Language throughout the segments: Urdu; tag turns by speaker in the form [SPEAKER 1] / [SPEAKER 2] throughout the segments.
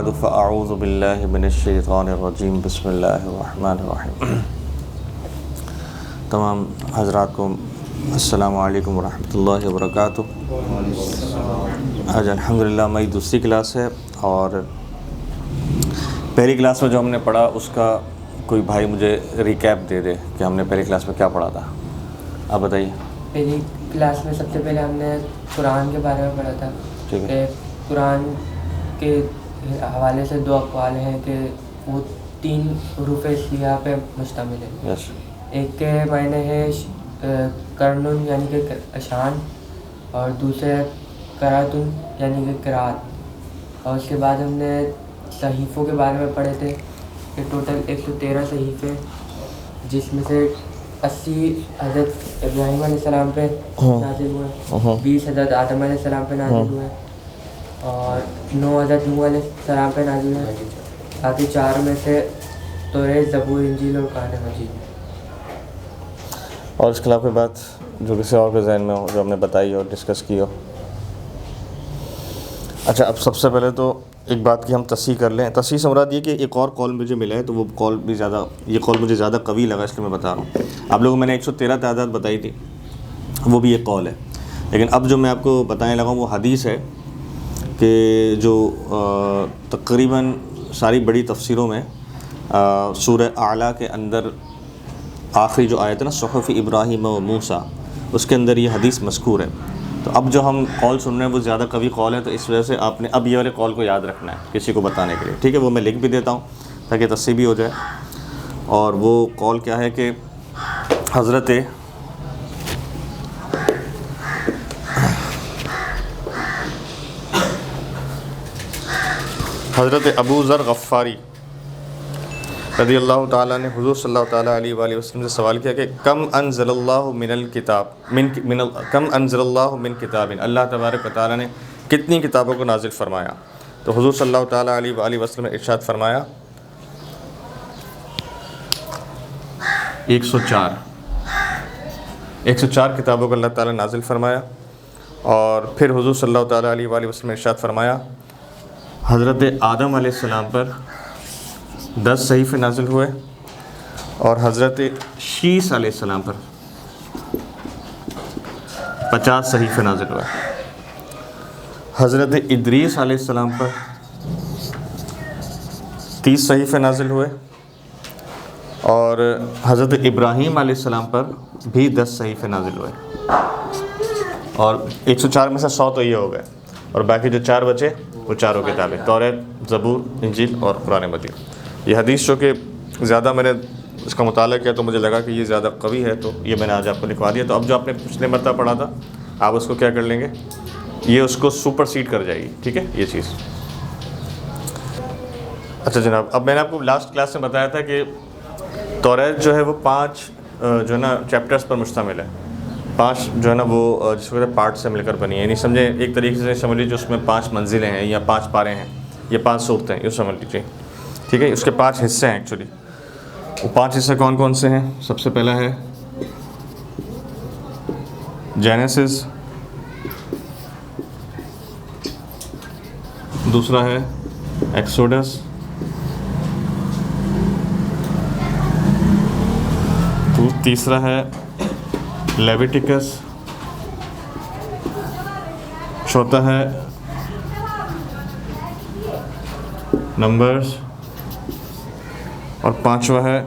[SPEAKER 1] بعد فاعوذ باللہ من الشیطان الرجیم بسم اللہ الرحمن الرحیم۔ تمام حضرات کو السلام علیکم ورحمۃ اللہ وبرکاتہ۔ آج الحمدللہ میری دوسری کلاس ہے اور پہلی کلاس میں جو ہم نے پڑھا اس کا کوئی بھائی مجھے ریکیپ دے دے کہ ہم نے پہلی کلاس میں کیا پڑھا تھا۔ آپ بتائیے۔
[SPEAKER 2] پہلی کلاس میں سب سے پہلے ہم نے قرآن کے بارے میں پڑھا تھا کہ قرآن کے حوالے سے دو اقوال ہیں کہ وہ 3 حروف اصلیہ پہ مشتمل ہے۔ ایک کے معنی ہے کرنن یعنی کہ اشان، اور دوسرے قراتن یعنی کہ قرات۔ اور اس کے بعد ہم نے صحیفوں کے بارے میں پڑھے تھے کہ ٹوٹل 113 صحیفے، جس میں سے 80 حضرت ابراہیم علیہ السلام پہ نازل ہوئے، 20 حضرت آدم علیہ السلام پہ نازل ہوئے، اور 9 حضرت نوح علیہ السلام پہ نازل ہوئے، باقی 4 میں سے توریت، زبور، انجیل اور قرآن مجید۔
[SPEAKER 1] اور اس کے علاوہ کوئی بات جو کسی اور کے ذہن میں ہو جو ہم نے بتائی اور ڈسکس کی ہو؟ اچھا، اب سب سے پہلے تو ایک بات کی ہم تصحیح کر لیں۔ تصحیح سے مراد یہ کہ ایک اور قول مجھے ملا ہے، تو وہ قول بھی یہ قول مجھے زیادہ قوی لگا، اس لیے میں بتا رہا ہوں۔ آپ لوگوں کو میں نے 113 تعداد بتائی تھی، وہ بھی ایک قول ہے، لیکن اب جو میں آپ کو بتانے لگا ہوں وہ حدیث ہے کہ جو تقریباً ساری بڑی تفسیروں میں سورہ اعلیٰ کے اندر آخری جو آیت ہے نا، صحف ابراہیم و موسیٰ، اس کے اندر یہ حدیث مذکور ہے۔ تو اب جو ہم قول سن رہے ہیں وہ زیادہ قوی قول ہے، تو اس وجہ سے آپ نے اب یہ والے قول کو یاد رکھنا ہے کسی کو بتانے کے لیے، ٹھیک ہے؟ وہ میں لکھ بھی دیتا ہوں تاکہ تصحیح بھی ہو جائے۔ اور وہ قول کیا ہے کہ حضرت ابو ذر غفاری رضی اللہ تعالیٰ نے حضور صلی اللہ تعالیٰ علیہ وآلہ وسلم سے سوال کیا کہ کم انزل اللہ من الکتاب کم انزل اللہ من کتاب، اللہ تبارک و تعالیٰ نے کتنی کتابوں کو نازل فرمایا؟ تو حضور صلی اللہ تعالیٰ علیہ وآلہ وسلم نے ارشاد فرمایا 104 کتابوں کو اللہ تعالیٰ نے نازل فرمایا۔ اور پھر حضور صلی اللہ تعالیٰ علیہ وآلہ وسلم نے ارشاد فرمایا حضرت آدم علیہ السلام پر 10 صحیفے نازل ہوئے، اور حضرت شیس علیہ السلام پر 50 صحیفے نازل ہوئے، حضرت ادریس علیہ السلام پر 30 صحیفے نازل ہوئے، اور حضرت ابراہیم علیہ السلام پر بھی 10 صحیفے نازل ہوئے۔ اور 104 میں سے 100 تو یہ ہو گئے، اور باقی جو 4 بچے وہ چاروں کتابیں، توریت، زبور، انجیل اور قرآن مجید۔ یہ حدیث جو کہ زیادہ میں نے اس کا مطالعہ کیا تو مجھے لگا کہ یہ زیادہ قوی ہے، تو یہ میں نے آج آپ کو لکھوا دیا۔ تو اب جو آپ نے پچھلے مرتبہ پڑھا تھا آپ اس کو کیا کر لیں گے، یہ اس کو سپر سیڈ کر جائے گی، ٹھیک ہے یہ چیز۔ اچھا جناب، اب میں نے آپ کو لاسٹ کلاس میں بتایا تھا کہ توریت جو ہے وہ 5 جو ہے نا چیپٹرز پر مشتمل ہے، 5 جو ہے نا وہ جس وجہ پارٹ سے مل کر بنی ہے، یعنی سمجھیں ایک طریقے سے سمجھ لیجیے اس میں 5 منزلیں ہیں یا 5 پارے ہیں یا 5 صورتیں ہیں، یہ سمجھ لیجیے، ٹھیک ہے؟ اس کے 5 حصے ہیں ایکچولی۔ وہ 5 حصے کون کون سے ہیں؟ سب سے پہلا ہے جینیسس، دوسرا ہے ایکسوڈس، تیسرا ہے لیویٹیکس، چوتھا ہے نمبرز، اور 5واں ہے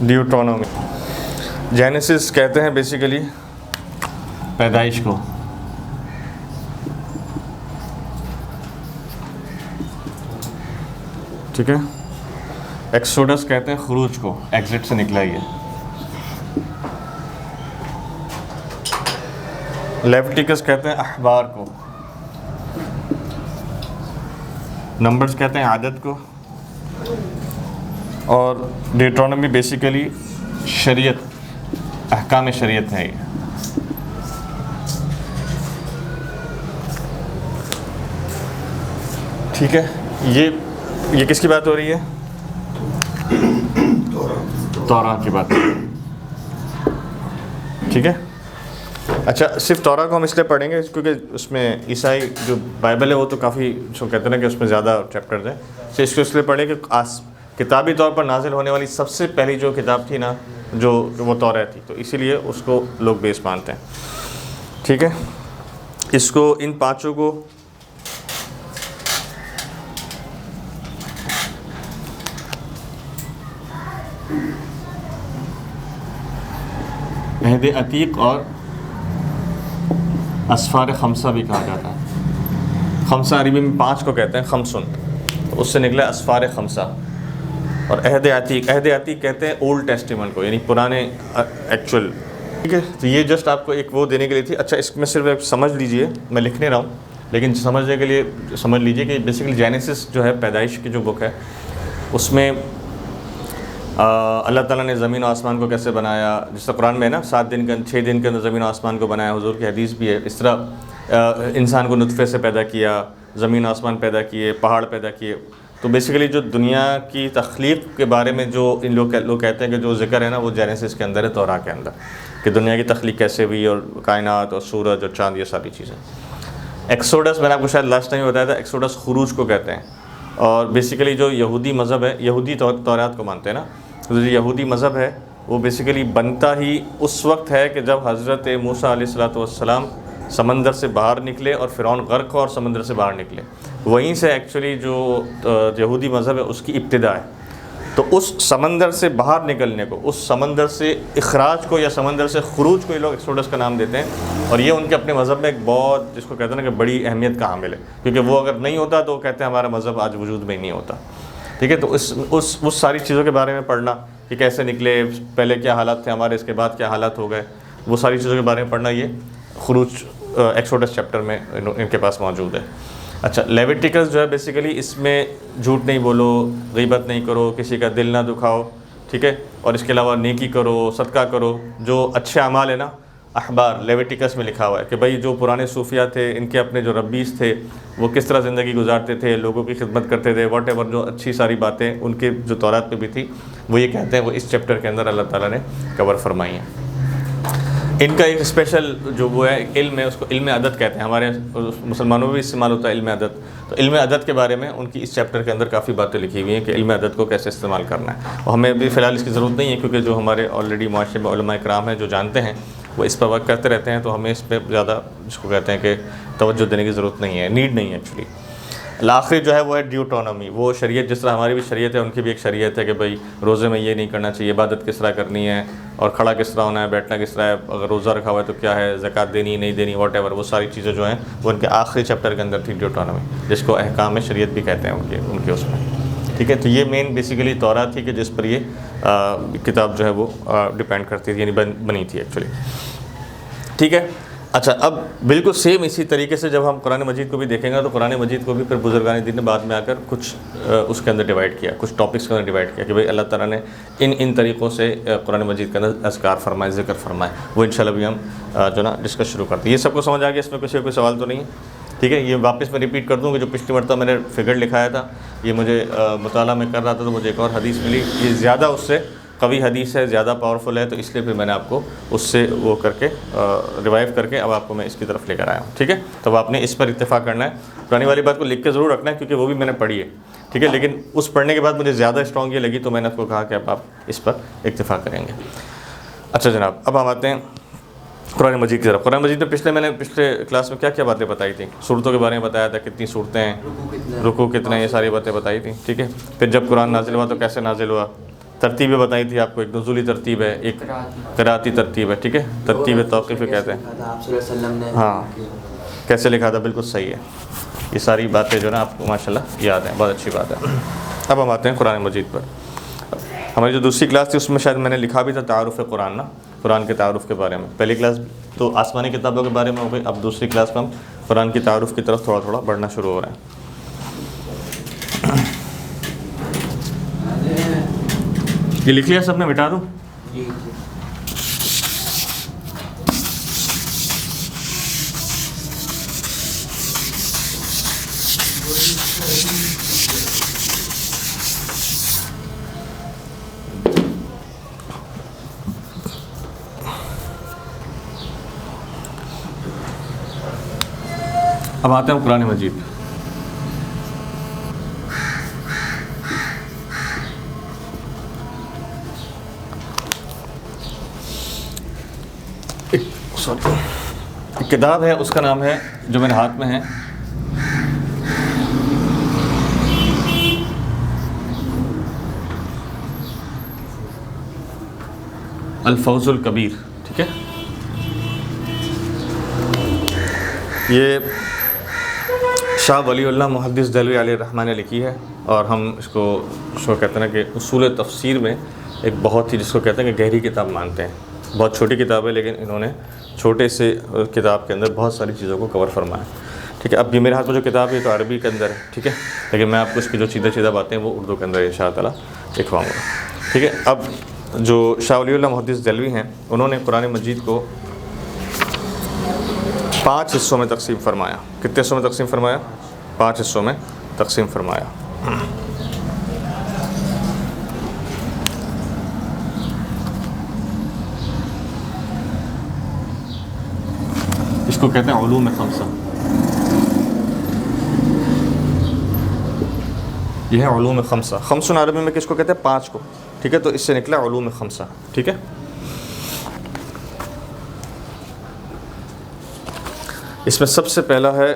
[SPEAKER 1] ڈیوٹرونومی۔ جینیسس کہتے ہیں بیسیکلی پیدائش کو، ٹھیک ہے؟ ایکسوڈس کہتے ہیں خروج کو، ایگزٹ سے نکلا ہی ہے۔ لیویٹیکس کہتے ہیں اخبار کو، نمبرز کہتے ہیں عادت کو، اور ڈیوٹرونومی بیسیکلی شریعت، احکام شریعت ہے یہ۔ ٹھیک ہے، یہ کس کی بات ہو رہی ہے؟ تورات کی بات ہو رہی ہے۔ ٹھیک ہے. اچھا صرف تورات کو ہم اس لیے پڑھیں گے کیونکہ اس میں عیسائی جو بائبل ہے وہ تو کافی جو کہتے ہیں کہ اس میں زیادہ چیپٹرز ہیں. تو اس کو اس لیے پڑھیں کہ کتابی طور پر نازل ہونے والی سب سے پہلی جو کتاب تھی نا جو وہ تورات تھی, تو اسی لیے اس کو لوگ بیس مانتے ہیں. ٹھیک ہے, اس کو ان پانچوں کو عہد عتیق اور اسفار خمسہ بھی کہا جاتا ہے. خمسہ عربی میں 5 کو کہتے ہیں خمسن, تو اس سے نکلا اسفار خمسہ. اور عہد عتیق کہتے ہیں اولڈ ٹیسٹیمنٹ کو, یعنی پرانے ایکچوئل. ٹھیک ہے, تو یہ جسٹ آپ کو ایک وہ دینے کے لیے تھی. اچھا اس میں صرف سمجھ لیجئے, میں لکھنے رہا ہوں لیکن سمجھنے کے لیے سمجھ لیجئے کہ بیسیکلی جینیسس جو ہے پیدائش کی جو بک ہے اس میں اللہ تعالیٰ نے زمین و آسمان کو کیسے بنایا, جس طرح قرآن میں ہے نا 6 دن کے اندر زمین و آسمان کو بنایا, حضور کی حدیث بھی ہے. اس طرح انسان کو نطفے سے پیدا کیا, زمین و آسمان پیدا کیے, پہاڑ پیدا کیے. تو بیسیکلی جو دنیا کی تخلیق کے بارے میں جو ان لوگ کہتے ہیں کہ جو ذکر ہے نا وہ جینیسس کے اندر ہے, تورات کے اندر, کہ دنیا کی تخلیق کیسے ہوئی اور کائنات اور سورج اور چاند, یہ ساری چیزیں. ایکسوڈس میں نے آپ کو شاید لاسٹ ٹائم بتایا تھا, ایکسوڈس خروج کو کہتے ہیں. اور بیسیکلی جو یہودی مذہب ہے, یہودی تورات کو مانتے ہیں نا, تو جو یہودی مذہب ہے وہ بیسیکلی بنتا ہی اس وقت ہے کہ جب حضرت موسیٰ علیہ السلام سمندر سے باہر نکلے اور فرعون غرق ہو اور سمندر سے باہر نکلے. وہیں سے ایکچولی جو یہودی مذہب ہے اس کی ابتدا ہے. تو اس سمندر سے باہر نکلنے کو, اس سمندر سے اخراج کو یا سمندر سے خروج کو یہ لوگ ایکسوڈس کا نام دیتے ہیں. اور یہ ان کے اپنے مذہب میں ایک بہت, جس کو کہتے ہیں نا کہ بڑی اہمیت کا حامل ہے, کیونکہ وہ اگر نہیں ہوتا تو وہ کہتے ہیں ہمارا مذہب آج وجود میں ہی نہیں ہوتا. ٹھیک ہے, تو اس ساری چیزوں کے بارے میں پڑھنا کہ کیسے نکلے, پہلے کیا حالات تھے ہمارے, اس کے بعد کیا حالات ہو گئے, وہ ساری چیزوں کے بارے میں پڑھنا یہ خروج ایکسوڈس چیپٹر میں ان کے پاس موجود ہے. اچھا لیویٹیکس جو ہے بیسیکلی اس میں جھوٹ نہیں بولو, غیبت نہیں کرو, کسی کا دل نہ دکھاؤ. ٹھیک ہے, اور اس کے علاوہ نیکی کرو, صدقہ کرو. جو اچھے اعمال ہے نا, اخبار لیویٹیکس میں لکھا ہوا ہے کہ بھائی جو پرانے صوفیہ تھے, ان کے اپنے جو ربیز تھے, وہ کس طرح زندگی گزارتے تھے, لوگوں کی خدمت کرتے تھے, واٹ ایور جو اچھی ساری باتیں ان کے جو تورات پہ بھی تھی, وہ یہ کہتے ہیں وہ اس چیپٹر کے اندر اللہ تعالیٰ نے کور فرمائی ہیں. ان کا ایک اسپیشل جو وہ ہے علم ہے, اس کو علم عدد کہتے ہیں. ہمارے مسلمانوں میں بھی استعمال ہوتا ہے علم عدد. تو علم عدد کے بارے میں ان کی اس چیپٹر کے اندر کافی باتیں لکھی ہوئی ہیں کہ علم عدد کو کیسے استعمال کرنا ہے. اور ہمیں بھی فی الحال اس کی ضرورت نہیں ہے, کیونکہ جو ہمارے آلریڈی معاشرے میں علماء کرام ہیں جو جانتے ہیں وہ اس پر ورک کرتے رہتے ہیں, تو ہمیں اس پہ زیادہ جس کو کہتے ہیں کہ توجہ دینے کی ضرورت نہیں ہے, نیڈ نہیں ہے ایکچولی. آخری جو ہے وہ ہے ڈیوٹونومی. وہ شریعت جس طرح ہماری بھی شریعت ہے, ان کی بھی ایک شریعت ہے کہ بھائی روزے میں یہ نہیں کرنا چاہیے, عبادت کس طرح کرنی ہے, اور کھڑا کس طرح ہونا ہے, بیٹھنا کس طرح ہے, اگر روزہ رکھا ہوا ہے تو کیا ہے, زکوٰۃ دینی نہیں دینی, واٹ ایور. وہ ساری چیزیں جو ہیں وہ ان کے آخری چیپٹر کے اندر تھی, ڈیوٹونومی, جس کو احکام شریعت بھی کہتے ہیں ان کے اس میں. ٹھیک ہے, تو یہ مین بیسیکلی تورات تھی کہ جس پر یہ کتاب جو ہے وہ ڈپینڈ کرتی تھی, یعنی بنی تھی ایکچولی. ٹھیک ہے. اچھا اب بالکل سیم اسی طریقے سے جب ہم قرآن مجید کو بھی دیکھیں گے تو قرآن مجید کو بھی پھر بزرگان دین نے بعد میں آ کر کچھ اس کے اندر ڈیوائڈ کیا, کچھ ٹاپکس کے اندر ڈیوائڈ کیا کہ بھئی اللہ تعالیٰ نے ان طریقوں سے قرآن مجید کے اندر اذکار فرمائے, ذکر فرمائے. وہ انشاءاللہ بھی ہم جو نا ڈسکس شروع کرتے ہیں. یہ سب کو سمجھ آ گیا, اس میں کوئی سوال تو نہیں ہے؟ ٹھیک ہے, یہ واپس میں ریپیٹ کر دوں کہ جو پچھلی مرتبہ میں نے فگر لکھایا تھا, یہ مجھے مطالعہ میں کر رہا تھا تو مجھے ایک اور حدیث ملی, یہ زیادہ اس سے قوی حدیث ہے, زیادہ پاورفل ہے, تو اس لیے پھر میں نے آپ کو اس سے وہ کر کے ریوائیو کر کے اب آپ کو میں اس کی طرف لے کر آیا ہوں. ٹھیک ہے, تو آپ نے اس پر اتفاق کرنا ہے. پرانی والی بات کو لکھ کے ضرور رکھنا ہے کیونکہ وہ بھی میں نے پڑھی ہے. ٹھیک ہے, لیکن اس پڑھنے کے بعد مجھے زیادہ اسٹرانگ یہ لگی تو میں نے آپ کو کہا کہ اب آپ اس پر اتفاق کریں گے. اچھا جناب, اب ہم آتے ہیں قرآن مجید کی طرف. قرآن مجید میں میں نے پچھلے کلاس میں کیا کیا باتیں بتائی تھیں؟ صورتوں کے بارے میں بتایا تھا, کتنی صورتیں ہیں, رکوع کتنا, یہ ساری باتیں بتائی تھیں. ٹھیک ہے, پھر جب قرآن نازل ہوا تو کیسے نازل ہوا, ترتیبیں بتائی تھی آپ کو. ایک نزولی ترتیب ہے, ایک قراءتی ترتیب ہے. ٹھیک ہے, ترتیب توقیفی کہتے ہیں. ہاں, کیسے لکھا تھا, بالکل صحیح ہے. یہ ساری باتیں جو نا آپ کو ماشاءاللہ یاد ہیں, بہت اچھی بات ہے. اب ہم آتے ہیں قرآن مجید پر. ہماری جو دوسری کلاس تھی اس میں شاید میں نے لکھا بھی تھا تعارف قرآن, نا, قرآن کے تعارف کے بارے میں. پہلی کلاس تو آسمانی کتابوں کے بارے میں ہو گئی, اب دوسری کلاس میں ہم قرآن کی تعارف کی طرف تھوڑا تھوڑا بڑھنا شروع ہو رہے ہیں. یہ لکھ لیا سب نے, مٹا دوں؟ اب آتے ہیں قرآن مجید. ایک کتاب ہے, اس کا نام ہے, جو میرے ہاتھ میں ہے, الفوز الکبیر. ٹھیک ہے, یہ شاہ ولی اللہ محدث دہلوی علیہ الرحمٰن نے لکھی ہے, اور ہم اس کو کہتے ہیں کہ اصول تفسیر میں ایک بہت ہی, جس کو کہتے ہیں کہ گہری کتاب مانتے ہیں. بہت چھوٹی کتاب ہے, لیکن انہوں نے چھوٹے سے کتاب کے اندر بہت ساری چیزوں کو کور فرمایا. ٹھیک ہے, اب یہ میرے ہاتھ میں جو کتاب ہے تو عربی کے اندر ہے. ٹھیک ہے, لیکن میں آپ کو اس کی جو سیدھا باتیں ہیں وہ اردو کے اندر انشاء اللہ لکھواؤں گا. ٹھیک ہے, اب جو شاہ ولی اللہ محدث دہلوی ہیں, انہوں نے قرآن مجید کو 5 حصوں میں تقسیم فرمایا. کتنے حصوں میں تقسیم فرمایا؟ 5 حصوں میں تقسیم فرمایا. اس کو کہتے ہیں علوم خمسہ. یہ ہے علوم خمسہ. خمسن عربی میں کس کو کہتے ہیں؟ 5 کو. ٹھیک ہے, تو اس سے نکلا علوم خمسہ. ٹھیک ہے, اس میں سب سے پہلا ہے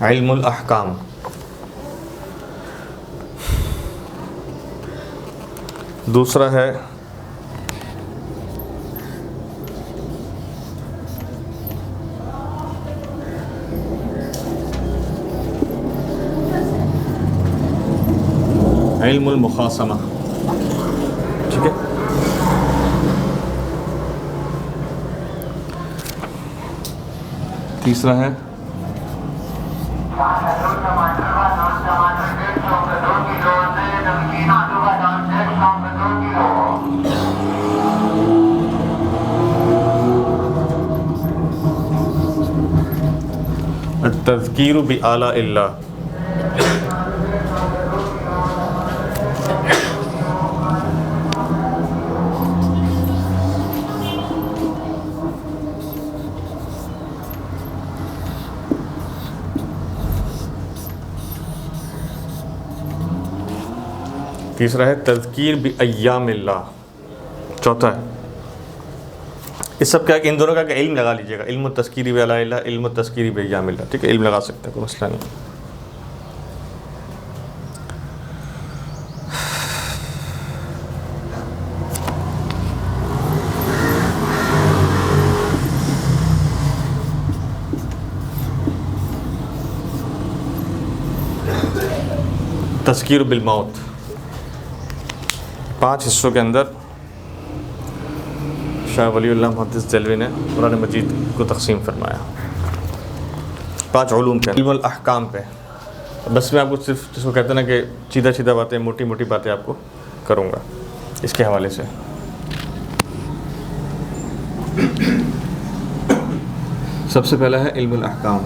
[SPEAKER 1] علم الاحکام. دوسرا ہے علم المخاصمہ. ٹھیک ہے, تیسرا ہے التذکیر بآلاء اللہ. تیسرا ہے تذکیر بایام اللہ. چوتھا ہے, اس سب کا ان دونوں کا کہ علم لگا لیجیے گا, علم التذکیر بعلاء اللہ, علم التذکیر بایام اللہ. ٹھیک ہے, علم لگا سکتے ہیں, کوئی مسئلہ نہیں. تذکیر بالموت. 5 حصوں کے اندر شاہ ولی اللہ محدث دہلوی نے قرآن مجید کو تقسیم فرمایا 5 علوم کے. علم الاحکام پہ بس میں آپ کو صرف جس کو کہتے ہیں نا کہ سیدھا باتیں, موٹی موٹی باتیں آپ کو کروں گا اس کے حوالے سے. سب سے پہلا ہے علم الاحکام.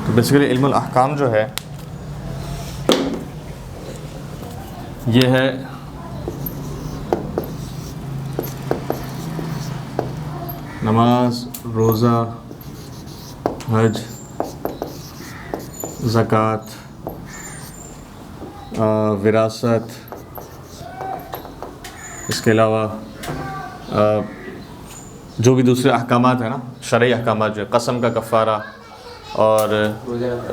[SPEAKER 1] تو بیسیکلی علم الاحکام جو ہے یہ ہے نماز, روزہ, حج, زکوٰۃ, وراثت, اس کے علاوہ جو بھی دوسرے احکامات ہیں نا, شرعی احکامات جو ہے, قسم کا کفارہ اور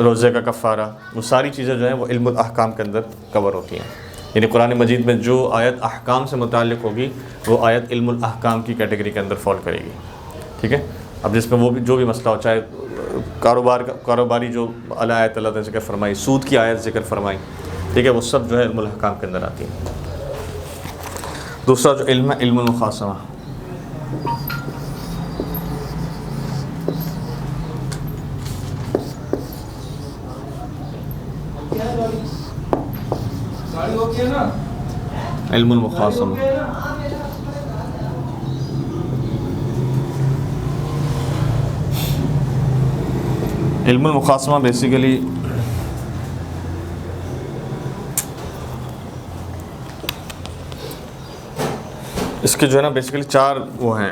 [SPEAKER 1] روزے کا کفارہ, وہ ساری چیزیں جو ہیں وہ علم الاحکام کے اندر کور ہوتی ہیں. یعنی قرآن مجید میں جو آیت احکام سے متعلق ہوگی وہ آیت علم الاحکام کی کیٹیگری کے اندر فال کرے گی. ٹھیک ہے, اب جس میں وہ بھی جو بھی مسئلہ ہو, چاہے کاروباری جو آیت اللہ نے ذکر فرمائی, سود کی آیت ذکر فرمائی, ٹھیک ہے, وہ سب جو ہے علم الاحکام کے اندر آتی ہیں. دوسرا جو علم ہے علم المخاصمہ. علم المخاصمہ علم المخاصمہ بیسیکلی کے جو ہے نا بیسیکلی 4 وہ ہیں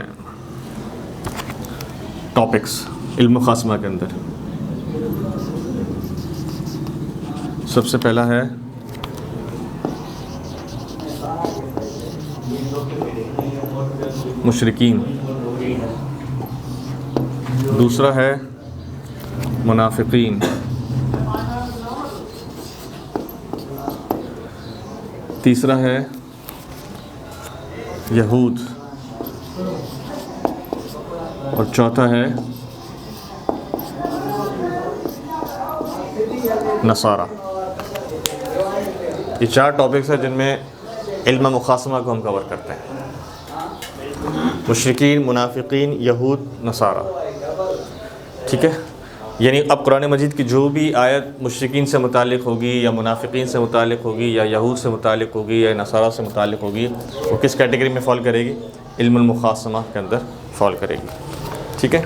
[SPEAKER 1] ٹاپکس علم مخاصمہ کے اندر. سب سے پہلا ہے مشرکین، دوسرا ہے منافقین، تیسرا ہے یہود، اور چوتھا ہے نصارہ. یہ 4 ٹاپکس ہیں جن میں علم مخاصمہ کو ہم کور کرتے ہیں. مشرکین، منافقین، یہود، نصارہ. ٹھیک ہے، یعنی اب قرآن مجید کی جو بھی آیت مشرکین سے متعلق ہوگی یا منافقین سے متعلق ہوگی یا یہود سے متعلق ہوگی یا نصارہ سے متعلق ہوگی، وہ کس کیٹیگری میں فال کرے گی؟ علم المخاصمہ کے اندر فال کرے گی. ٹھیک ہے.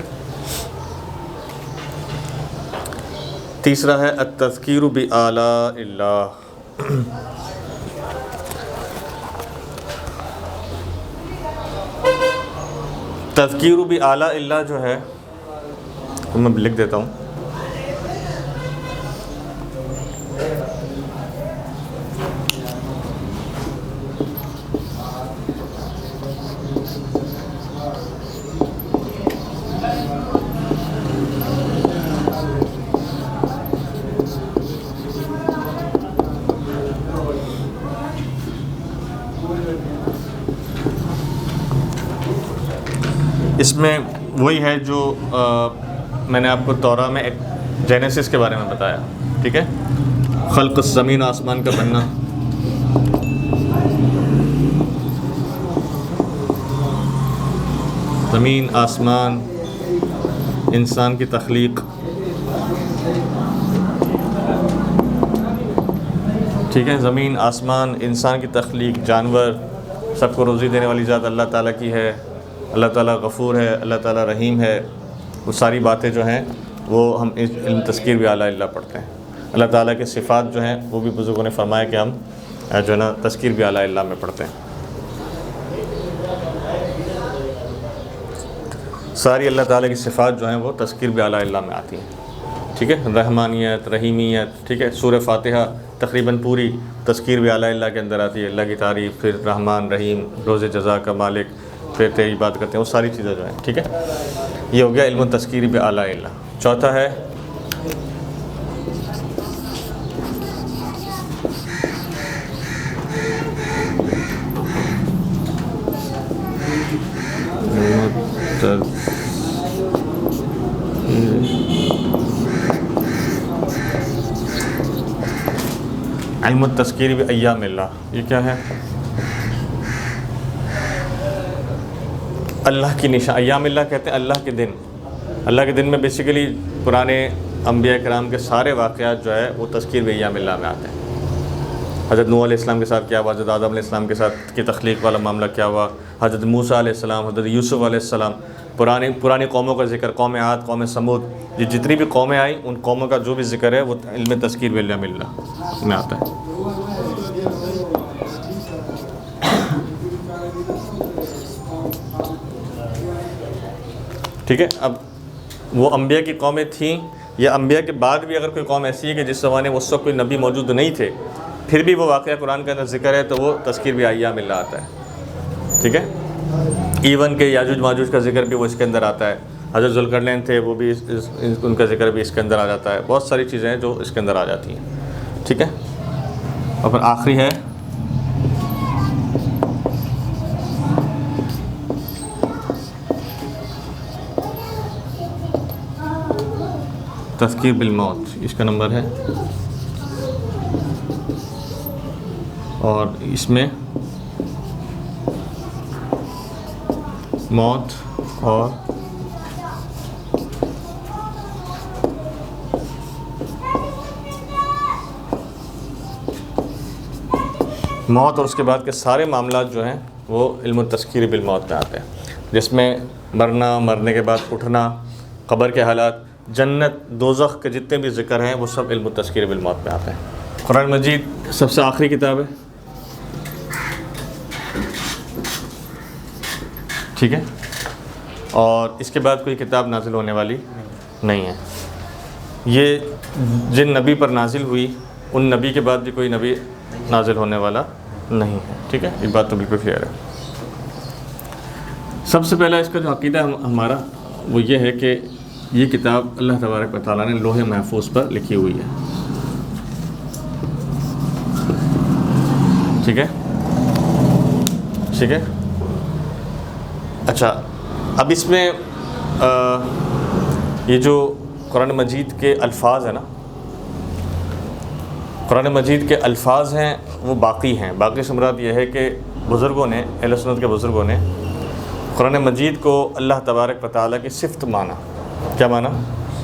[SPEAKER 1] تیسرا ہے التذکیر بآلاء اللہ. تذکیر بآلاء اللہ جو ہے تو میں لکھ دیتا ہوں. اس میں وہی ہے جو میں نے آپ کو تورا میں ایک جینیسس کے بارے میں بتایا. ٹھیک ہے، خلق زمین و آسمان کا بننا، زمین آسمان، انسان کی تخلیق. ٹھیک ہے، زمین آسمان، انسان کی تخلیق، جانور، سب کو روزی دینے والی ذات اللہ تعالیٰ کی ہے. اللہ تعالیٰ غفور ہے، اللہ تعالیٰ رحیم ہے. وہ ساری باتیں جو ہیں وہ ہم علم تذکیر بآلاء اللہ پڑھتے ہیں. اللہ تعالیٰ کے صفات جو ہیں وہ بھی بزرگوں نے فرمایا کہ ہم جو ہے نا تذکیر بآلاء اللہ میں پڑھتے ہیں. ساری اللہ تعالیٰ کی صفات جو ہیں وہ تذکیر بآلاء اللہ میں آتی ہیں. ٹھیک ہے، رحمانیت، رحیمیت. ٹھیک ہے، سورہ فاتحہ تقریباً پوری تذکیر بآلاء اللہ کے اندر آتی ہے. اللہ کی تعریف، پھر رحمان، رحیم، روز جزا کا مالک، پھر تیری بات کرتے ہیں، وہ ساری چیزیں جو ہیں. ٹھیک ہے، یہ ہو گیا علم تذکیر بآلاء اللہ. چوتھا ہے علم التذکیر بایام اللہ. یہ کیا ہے؟ اللہ کی نشان. ایام اللہ کہتے ہیں اللہ کے دن. اللہ کے دن میں بیسیکلی پرانے انبیاء کرام کے سارے واقعات جو ہے وہ تذکیر بایام اللہ میں آتے ہیں. حضرت نوح علیہ السلام کے ساتھ کیا ہوا، حضرت آدم علیہ السلام کے ساتھ کی تخلیق والا معاملہ کیا ہوا، حضرت موسیٰ علیہ السلام، حضرت یوسف علیہ السلام، پرانی قوموں کا ذکر، قوم عاد، قوم سمود، یہ جتنی بھی قومیں آئیں ان قوموں کا جو بھی ذکر ہے وہ علم تذکیر بایام اللہ میں آتا ہے. ٹھیک ہے، اب وہ انبیاء کی قومیں تھیں یا انبیاء کے بعد بھی اگر کوئی قوم ایسی ہے کہ جس زمانے میں اس وقت کوئی نبی موجود نہیں تھے، پھر بھی وہ واقعہ قرآن کے اندر ذکر ہے تو وہ تذکیر بایام اللہ آتا ہے. ٹھیک ہے، ایون کہ یاجوج ماجوج کا ذکر بھی وہ اس کے اندر آتا ہے. حضرت ذوالقرنین تھے، وہ بھی ان کا ذکر بھی اس کے اندر آ جاتا ہے. بہت ساری چیزیں ہیں جو اس کے اندر آ جاتی ہیں. ٹھیک ہے، اور پھر آخری ہے تذکیر بالموت. اس کا نمبر ہے، اور اس میں موت اور اس کے بعد کے سارے معاملات جو ہیں وہ علم التذکیر بالموت میں آتے ہیں، جس میں مرنا، مرنے کے بعد اٹھنا، قبر کے حالات، جنت، دوزخ کے جتنے بھی ذکر ہیں وہ سب علم التذکیر بالموت میں آتے ہیں. قرآن مجید سب سے آخری کتاب ہے. ٹھیک ہے، اور اس کے بعد کوئی کتاب نازل ہونے والی نہیں ہے. یہ جن نبی پر نازل ہوئی ان نبی کے بعد بھی کوئی نبی نازل ہونے والا نہیں ہے. ٹھیک ہے، یہ بات تو بالکل کلیئر ہے. سب سے پہلا اس کا جو عقیدہ ہمارا وہ یہ ہے کہ یہ کتاب اللہ تبارک و تعالیٰ نے لوح محفوظ پر لکھی ہوئی ہے. ٹھیک ہے، ٹھیک ہے. اچھا، اب اس میں یہ جو قرآن مجید کے الفاظ ہیں نا، قرآن مجید کے الفاظ ہیں وہ باقی ہیں. باقی سے مراد یہ ہے کہ بزرگوں نے، اہل سنت کے بزرگوں نے قرآن مجید کو اللہ تبارک و تعالیٰ کی صفت مانا. کیا مانا؟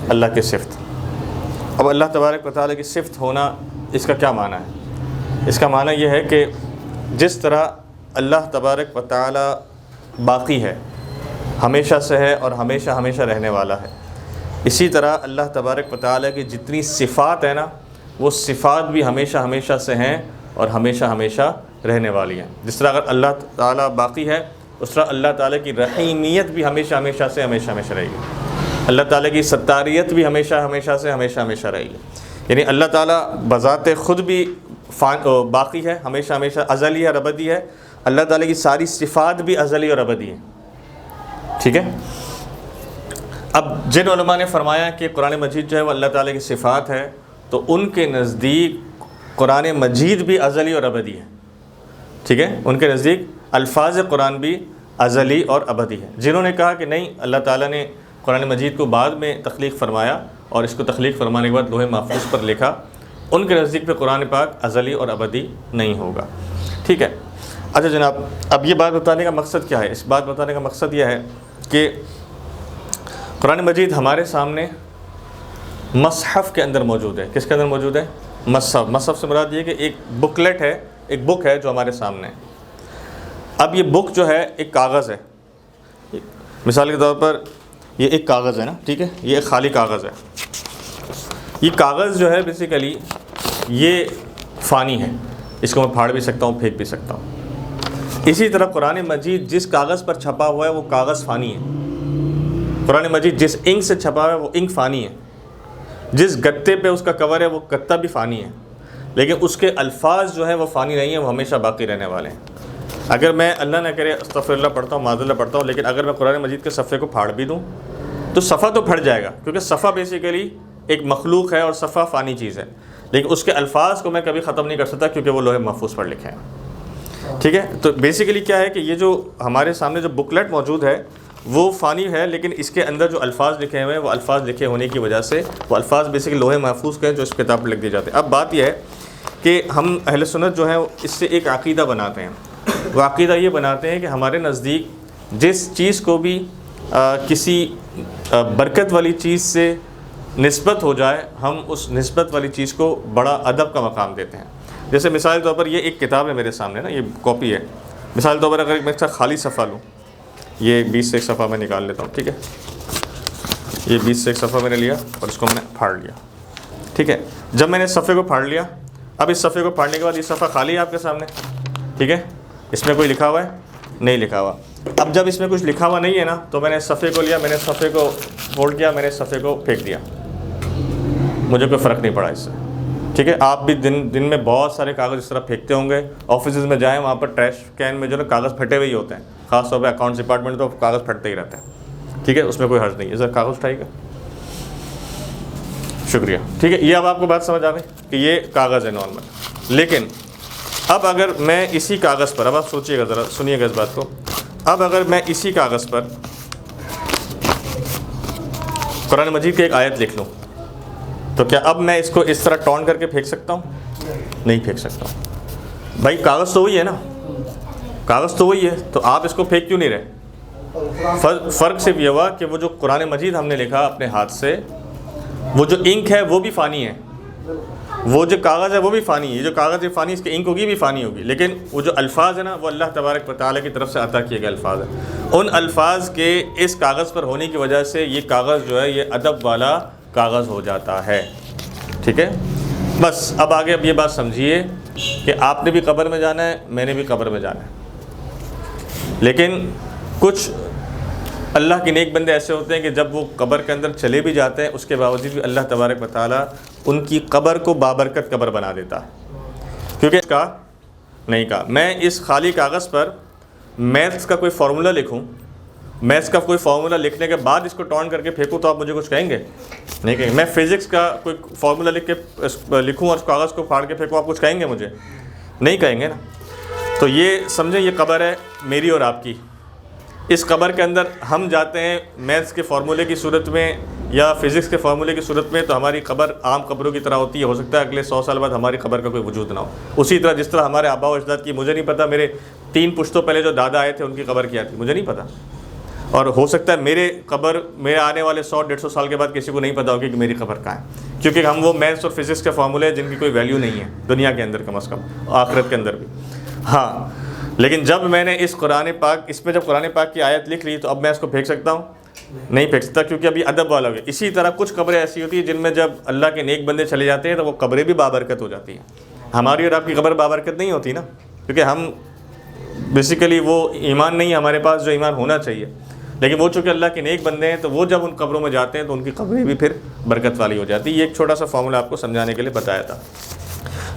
[SPEAKER 1] اللہ کی صفت. اب اللہ تبارک و تعالیٰ کی صفت ہونا، اس کا کیا معنی ہے؟ اس کا معنی یہ ہے کہ جس طرح اللہ تبارک و تعالیٰ باقی ہے، ہمیشہ سے ہے اور ہمیشہ ہمیشہ رہنے والا ہے، اسی طرح اللہ تبارک و تعالیٰ کی جتنی صفات ہیں نا، وہ صفات بھی ہمیشہ ہمیشہ سے ہیں اور ہمیشہ ہمیشہ رہنے والی ہیں. جس طرح اگر اللہ تعالیٰ باقی ہے، اس طرح اللہ تعالیٰ کی رحیمیت بھی ہمیشہ ہمیشہ سے ہمیشہ ہمیشہ رہے گی. اللہ تعالیٰ کی ستاریت بھی ہمیشہ ہمیشہ سے ہمیشہ ہمیشہ رہے گی. یعنی اللہ تعالیٰ بذات خود بھی باقی ہے، ہمیشہ ہمیشہ ازلی ہے اور ابدی ہے. اللہ تعالیٰ کی ساری صفات بھی ازلی اور ابدی ہیں. ٹھیک ہے. اب جن علماء نے فرمایا کہ قرآن مجید جو ہے وہ اللہ تعالیٰ کی صفات ہے، تو ان کے نزدیک قرآن مجید بھی ازلی اور ابدی ہے. ٹھیک ہے، ان کے نزدیک الفاظ قرآن بھی ازلی اور ابدی ہے. جنہوں نے کہا کہ نہیں، اللہ تعالیٰ نے قرآن مجید کو بعد میں تخلیق فرمایا اور اس کو تخلیق فرمانے کے بعد لوح محفوظ پر لکھا، ان کے نزدیک پہ قرآن پاک ازلی اور ابدی نہیں ہوگا. ٹھیک ہے. اچھا جناب، اب یہ بات بتانے کا مقصد کیا ہے؟ اس بات بتانے کا مقصد یہ ہے کہ قرآن مجید ہمارے سامنے مصحف کے اندر موجود ہے. کس کے اندر موجود ہے؟ مصحف. مصحف سے مراد یہ کہ ایک بکلیٹ ہے، ایک بک ہے جو ہمارے سامنے ہے. اب یہ بک جو ہے ایک کاغذ ہے. مثال کے طور پر یہ ایک کاغذ ہے نا، ٹھیک ہے، یہ ایک خالی کاغذ ہے. یہ کاغذ جو ہے بیسیکلی یہ فانی ہے، اس کو میں پھاڑ بھی سکتا ہوں، پھینک بھی سکتا ہوں. اسی طرح قرآن مجید جس کاغذ پر چھپا ہوا ہے وہ کاغذ فانی ہے. قرآن مجید جس انک سے چھپا ہوا ہے وہ انک فانی ہے. جس گتے پہ اس کا کور ہے وہ گتہ بھی فانی ہے. لیکن اس کے الفاظ جو ہیں وہ فانی نہیں ہیں، وہ ہمیشہ باقی رہنے والے ہیں. اگر میں اللہ نہ کرے استغفر اللہ پڑھتا ہوں، معاذ اللہ پڑھتا ہوں، لیکن اگر میں قرآن مجید کے صفحے کو پھاڑ بھی دوں تو صفحہ تو پھٹ جائے گا، کیونکہ صفحہ بیسیکلی ایک مخلوق ہے اور صفحہ فانی چیز ہے. لیکن اس کے الفاظ کو میں کبھی ختم نہیں کر سکتا، کیونکہ وہ لوح محفوظ پر لکھے ہیں. ٹھیک ہے. تو بیسیکلی کیا ہے کہ یہ جو ہمارے سامنے جو بکلیٹ موجود ہے وہ فانی ہے، لیکن اس کے اندر جو الفاظ لکھے ہوئے ہیں وہ الفاظ لکھے ہونے کی وجہ سے وہ الفاظ بیسیکلی لوح محفوظ کے ہیں جو اس کتاب پر لکھ دیے جاتے ہیں. اب بات یہ ہے کہ ہم اہل سنت جو ہیں اس سے ایک عقیدہ بناتے ہیں. وہ عقیدہ یہ بناتے ہیں کہ ہمارے نزدیک جس چیز کو بھی کسی برکت والی چیز سے نسبت ہو جائے، ہم اس نسبت والی چیز کو بڑا ادب کا مقام دیتے ہیں. جیسے مثال کے طور پر یہ ایک کتاب ہے میرے سامنے نا، یہ کاپی ہے. مثال کے طور پر اگر میں اس کا خالی صفحہ لوں، یہ 20 سے ایک صفحہ میں نکال لیتا ہوں. ٹھیک ہے، یہ 20 سے ایک صفحہ میں نے لیا اور اس کو میں نے پھاڑ لیا. ٹھیک ہے. جب میں نے اس صفحے کو پھاڑ لیا، اب اس صفحے کو پھاڑنے کے بعد یہ صفحہ خالی ہے آپ کے سامنے. ٹھیک ہے، اس میں کوئی لکھا ہوا ہے؟ نہیں لکھا ہوا. اب جب اس میں کچھ لکھا ہوا نہیں ہے نا، تو میں نے اس صفحے کو لیا، میں نے اس صفحے کو فولڈ کیا، میں نے اس صفحے کو پھینک دیا، مجھے کوئی فرق نہیں پڑا اس سے. ٹھیک ہے. آپ بھی دن میں بہت سارے کاغذ اس طرح پھینکتے ہوں گے. آفیسز میں جائیں، وہاں پر ٹریش کین میں جو ہے کاغذ پھٹے ہوئے ہی ہوتے ہیں، خاص طور پہ اکاؤنٹس ڈپارٹمنٹ تو کاغذ پھٹتے ہی رہتے ہیں. ٹھیک ہے، اس میں کوئی حرج نہیں ہے. سر کاغذ اٹھائیے گا. شکریہ. ٹھیک ہے، یہ اب آپ کو بات سمجھ آ گئی کہ یہ کاغذ ہے نارمل. لیکن اب اگر میں اسی کاغذ پر، اب آپ سوچیے گا، ذرا سنیے گا اس بات کو. اب اگر میں اسی کاغذ پر قرآن مجید کی ایک آیت لکھ لوں، تو کیا اب میں اس کو اس طرح ٹون کر کے پھینک سکتا ہوں؟ نہیں پھینک سکتا ہوں. بھائی کاغذ تو وہی ہے نا، کاغذ تو وہی ہے، تو آپ اس کو پھینک کیوں نہیں رہے؟ فرق صرف یہ ہوا کہ وہ جو قرآن مجید ہم نے لکھا اپنے ہاتھ سے، وہ جو انک ہے وہ بھی فانی ہے، وہ جو کاغذ ہے وہ بھی فانی ہے. یہ جو کاغذ ہے فانی، اس کی انک ہوگی بھی فانی ہوگی. لیکن وہ جو الفاظ ہیں نا، وہ اللہ تبارک و تعالیٰ کی طرف سے عطا کیے گئے الفاظ ہیں. ان الفاظ کے اس کاغذ پر ہونے کی وجہ سے یہ کاغذ جو ہے یہ ادب والا کاغذ ہو جاتا ہے. ٹھیک ہے. بس اب آگے اب یہ بات سمجھیے کہ آپ نے بھی قبر میں جانا ہے، میں نے بھی قبر میں جانا ہے. لیکن کچھ اللہ کے نیک بندے ایسے ہوتے ہیں کہ جب وہ قبر کے اندر چلے بھی جاتے ہیں اس کے باوجود بھی اللہ تبارک و تعالیٰ ان کی قبر کو بابرکت قبر بنا دیتا ہے. کیونکہ اس کا نہیں کہا میں اس خالی کاغذ پر میتھس کا کوئی فارمولہ لکھوں، میتھس کا کوئی فارمولہ لکھنے کے بعد اس کو ٹرن کر کے پھینکوں تو آپ مجھے کچھ کہیں گے؟ نہیں کہیں گے. میں فزکس کا کوئی فارمولہ لکھوں اور اس کاغذ کو پھاڑ کے پھینکوں، آپ کچھ کہیں گے مجھے؟ نہیں کہیں گے نا. تو یہ سمجھیں یہ قبر ہے میری اور آپ کی. اس قبر کے اندر ہم جاتے ہیں میتھس کے فارمولے کی صورت میں یا فزکس کے فارمولے کی صورت میں، تو ہماری قبر عام قبروں کی طرح ہوتی ہے. ہو سکتا ہے اگلے 100 سال بعد ہماری قبر کا کوئی وجود نہ ہو. اسی طرح جس طرح ہمارے آباء و اجداد کی، مجھے نہیں پتہ میرے 3 پشتوں پہلے جو دادا آئے تھے ان کی قبر کیا تھی، مجھے نہیں پتہ. اور ہو سکتا ہے میرے قبر میرے آنے والے 100-150 سال کے بعد کسی کو نہیں پتہ ہوگی کہ میری قبر کہاں ہے، کیونکہ ہم وہ میتھس اور فزکس کے فارمولے جن کی کوئی ویلیو نہیں ہے دنیا کے اندر، کم از کم آخرت کے اندر بھی. ہاں لیکن جب میں نے اس قرآن پاک، اس میں جب قرآن پاک کی آیت لکھ لی تو اب میں اس کو پھینک سکتا ہوں؟ نہیں پھینک سکتا، کیونکہ ابھی ادب والا ہو گیا. اسی طرح کچھ قبریں ایسی ہوتی ہیں جن میں جب اللہ کے نیک بندے چلے جاتے ہیں تو وہ قبریں بھی بابرکت ہو جاتی ہیں. ہماری اور آپ کی قبر بابرکت نہیں ہوتی نا، کیونکہ ہم بیسیکلی وہ ایمان نہیں ہے ہمارے پاس جو ایمان ہونا چاہیے. لیکن وہ چونکہ اللہ کے نیک بندے ہیں تو وہ جب ان قبروں میں جاتے ہیں تو ان کی قبریں بھی پھر برکت والی ہو جاتی. یہ ایک چھوٹا سا فارمولہ آپ کو سمجھانے کے لیے بتایا تھا.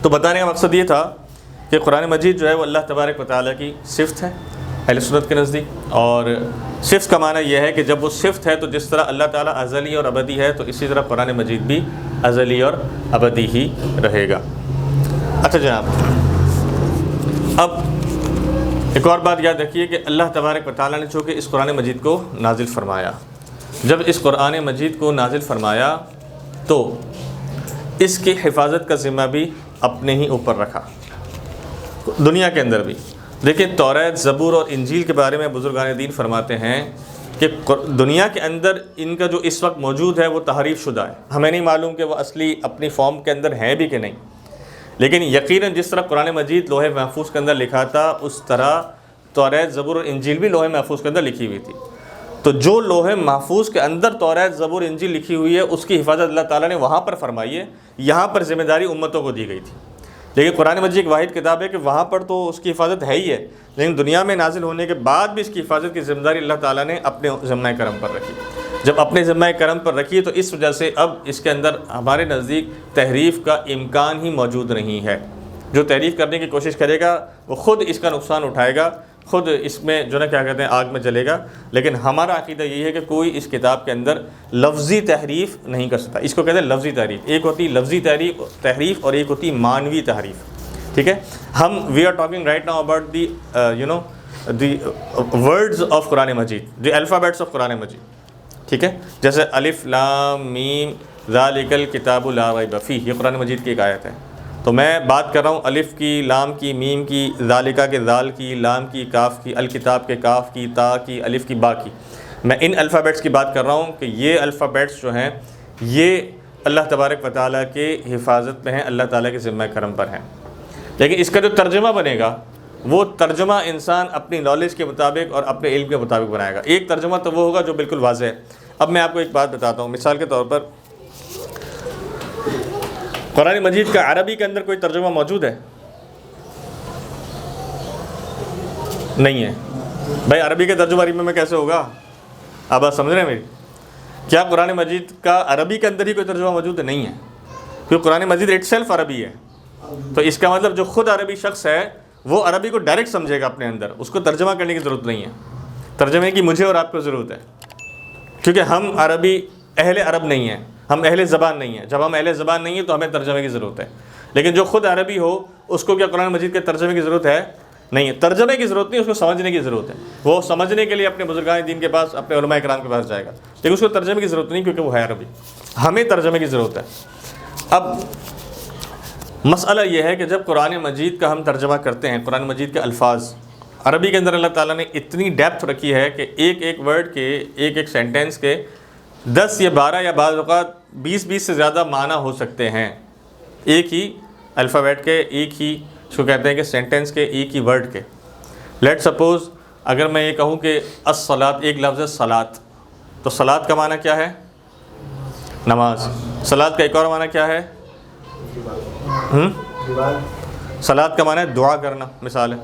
[SPEAKER 1] تو بتانے کا مقصد یہ تھا کہ قرآن مجید جو ہے وہ اللہ تبارک و تعالیٰ کی صفت ہے اہل سنت کے نزدیک. اور صفت کا معنی یہ ہے کہ جب وہ صفت ہے تو جس طرح اللہ تعالیٰ ازلی اور ابدی ہے تو اسی طرح قرآن مجید بھی ازلی اور ابدی ہی رہے گا. اچھا جناب، اب ایک اور بات یاد رکھیے کہ اللہ تبارک و تعالیٰ نے چونکہ اس قرآن مجید کو نازل فرمایا، جب اس قرآن مجید کو نازل فرمایا تو اس کی حفاظت کا ذمہ بھی اپنے ہی اوپر رکھا دنیا کے اندر بھی. دیکھیں توریت، زبور اور انجیل کے بارے میں بزرگان دین فرماتے ہیں کہ دنیا کے اندر ان کا جو اس وقت موجود ہے وہ تحریف شدہ ہے. ہمیں نہیں معلوم کہ وہ اصلی اپنی فارم کے اندر ہیں بھی کہ نہیں، لیکن یقیناً جس طرح قرآن مجید لوح محفوظ کے اندر لکھا تھا اس طرح توریت، زبور اور انجیل بھی لوح محفوظ کے اندر لکھی ہوئی تھی. تو جو لوح محفوظ کے اندر توریت، زبور، انجیل لکھی ہوئی ہے اس کی حفاظت اللہ تعالیٰ نے وہاں پر فرمائی ہے. یہاں پر ذمہ داری امتوں کو دی گئی تھی. لیکن قرآن مجید ایک واحد کتاب ہے کہ وہاں پر تو اس کی حفاظت ہے ہی ہے، لیکن دنیا میں نازل ہونے کے بعد بھی اس کی حفاظت کی ذمہ داری اللہ تعالیٰ نے اپنے ذمہ کرم پر رکھی. جب اپنے ذمہ کرم پر رکھی تو اس وجہ سے اب اس کے اندر ہمارے نزدیک تحریف کا امکان ہی موجود نہیں ہے. جو تحریف کرنے کی کوشش کرے گا وہ خود اس کا نقصان اٹھائے گا، خود اس میں جو نا کیا کہتے ہیں آگ میں جلے گا. لیکن ہمارا عقیدہ یہی ہے کہ کوئی اس کتاب کے اندر لفظی تحریف نہیں کر سکتا. اس کو کہتے ہیں لفظی تحریف. ایک ہوتی لفظی تحریف اور ایک ہوتی مانوی تحریف. ٹھیک ہے، ہم we are talking right now about the the words of Quran Majeed, the alphabets of Quran Majeed. ٹھیک ہے، جیسے الف لام میم ذالک الکتاب لا ریب فیہ، یہ قرآن مجید کی ایک آیت ہے. تو میں بات کر رہا ہوں الف کی، لام کی، میم کی، ذالکہ کے ذال کی، لام کی، کاف کی، الکتاب کے کاف کی، تا کی، الف کی، با کی. میں ان الفابیٹس کی بات کر رہا ہوں کہ یہ الفابیٹس جو ہیں یہ اللہ تبارک و تعالیٰ کے حفاظت میں ہیں، اللہ تعالیٰ کے ذمہ کرم پر ہیں. لیکن اس کا جو ترجمہ بنے گا وہ ترجمہ انسان اپنی نالج کے مطابق اور اپنے علم کے مطابق بنائے گا. ایک ترجمہ تو وہ ہوگا جو بالکل واضح ہے. اب میں آپ کو ایک بات بتاتا ہوں. مثال کے طور پر قرآن مجید کا عربی کے اندر کوئی ترجمہ موجود ہے؟ نہیں ہے. بھائی عربی کا ترجمہ عربی میں کیسے ہوگا؟ آپ بات سمجھ رہے ہیں میری؟ کیا قرآن مجید کا عربی کے اندر ہی کوئی ترجمہ موجود ہے؟ نہیں ہے، کیونکہ قرآن مجید اٹ سیلف عربی ہے. تو اس کا مطلب جو خود عربی شخص ہے وہ عربی کو ڈائریکٹ سمجھے گا اپنے اندر، اس کو ترجمہ کرنے کی ضرورت نہیں ہے. ترجمے کی مجھے اور آپ کو ضرورت ہے، کیونکہ ہم عربی اہل عرب نہیں ہیں، ہم اہل زبان نہیں ہیں. جب ہم اہل زبان نہیں ہیں تو ہمیں ترجمے کی ضرورت ہے. لیکن جو خود عربی ہو اس کو کیا قرآن مجید کے ترجمے کی ضرورت ہے؟ نہیں ہے. ترجمے کی ضرورت نہیں، اس کو سمجھنے کی ضرورت ہے. وہ سمجھنے کے لیے اپنے بزرگان دین کے پاس، اپنے علماء کرام کے پاس جائے گا، لیکن اس کو ترجمے کی ضرورت نہیں کیونکہ وہ ہے عربی. ہمیں ترجمے کی ضرورت ہے. اب مسئلہ یہ ہے کہ جب قرآن مجید کا ہم ترجمہ کرتے ہیں، قرآن مجید کے الفاظ عربی کے اندر اللہ تعالیٰ نے اتنی ڈیپتھ رکھی ہے کہ ایک ایک ورڈ کے، ایک ایک سینٹینس کے 10 یا 12 یا بعض اوقات 20 سے زیادہ معنی ہو سکتے ہیں ایک ہی الفابیٹ کے، ایک ہی اس کو کہتے ہیں کہ سینٹینس کے، ایک ہی ورڈ کے. لیٹ سپوز اگر میں یہ کہوں کہ الصلاۃ، ایک لفظ ہے صلاۃ، تو صلاۃ کا معنی کیا ہے؟ نماز. صلاۃ کا ایک اور معنی کیا ہے؟ صلاۃ کا معنی ہے دعا کرنا، مثال ہے.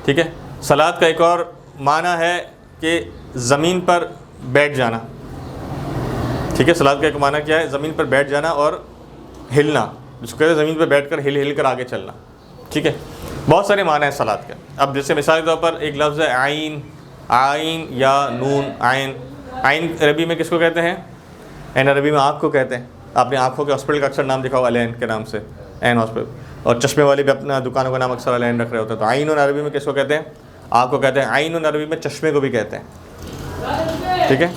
[SPEAKER 1] ٹھیک ہے، صلاۃ کا ایک اور معنی ہے کہ زمین پر بیٹھ جانا، ٹھیک ہے، صلاۃ کا ایک معنی کیا ہے؟ زمین پر بیٹھ جانا اور ہلنا، جس کو کہتے ہیں زمین پر بیٹھ کر ہل کر آگے چلنا، ٹھیک ہے، بہت سارے معنی ہیں صلاۃ کے۔ اب جیسے مثال کے طور پر ایک لفظ ہے عین، عین یا نون، عین، عین عربی میں کس کو کہتے ہیں؟ عین عربی میں آنکھ کو کہتے ہیں۔ آپ نے آنکھوں کے ہاسپٹل کا اکثر نام دیکھا ہوا العین کے نام سے، عین ہاسپٹل، اور چشمے والے بھی اپنا دکانوں کا نام اکثر العین رکھ رہے ہوتے ہیں۔ تو عین عربی میں کس کو کہتے ہیں؟ آنکھ کو کہتے ہیں۔ عین عربی میں چشمے کو بھی کہتے ہیں، ٹھیک ہے،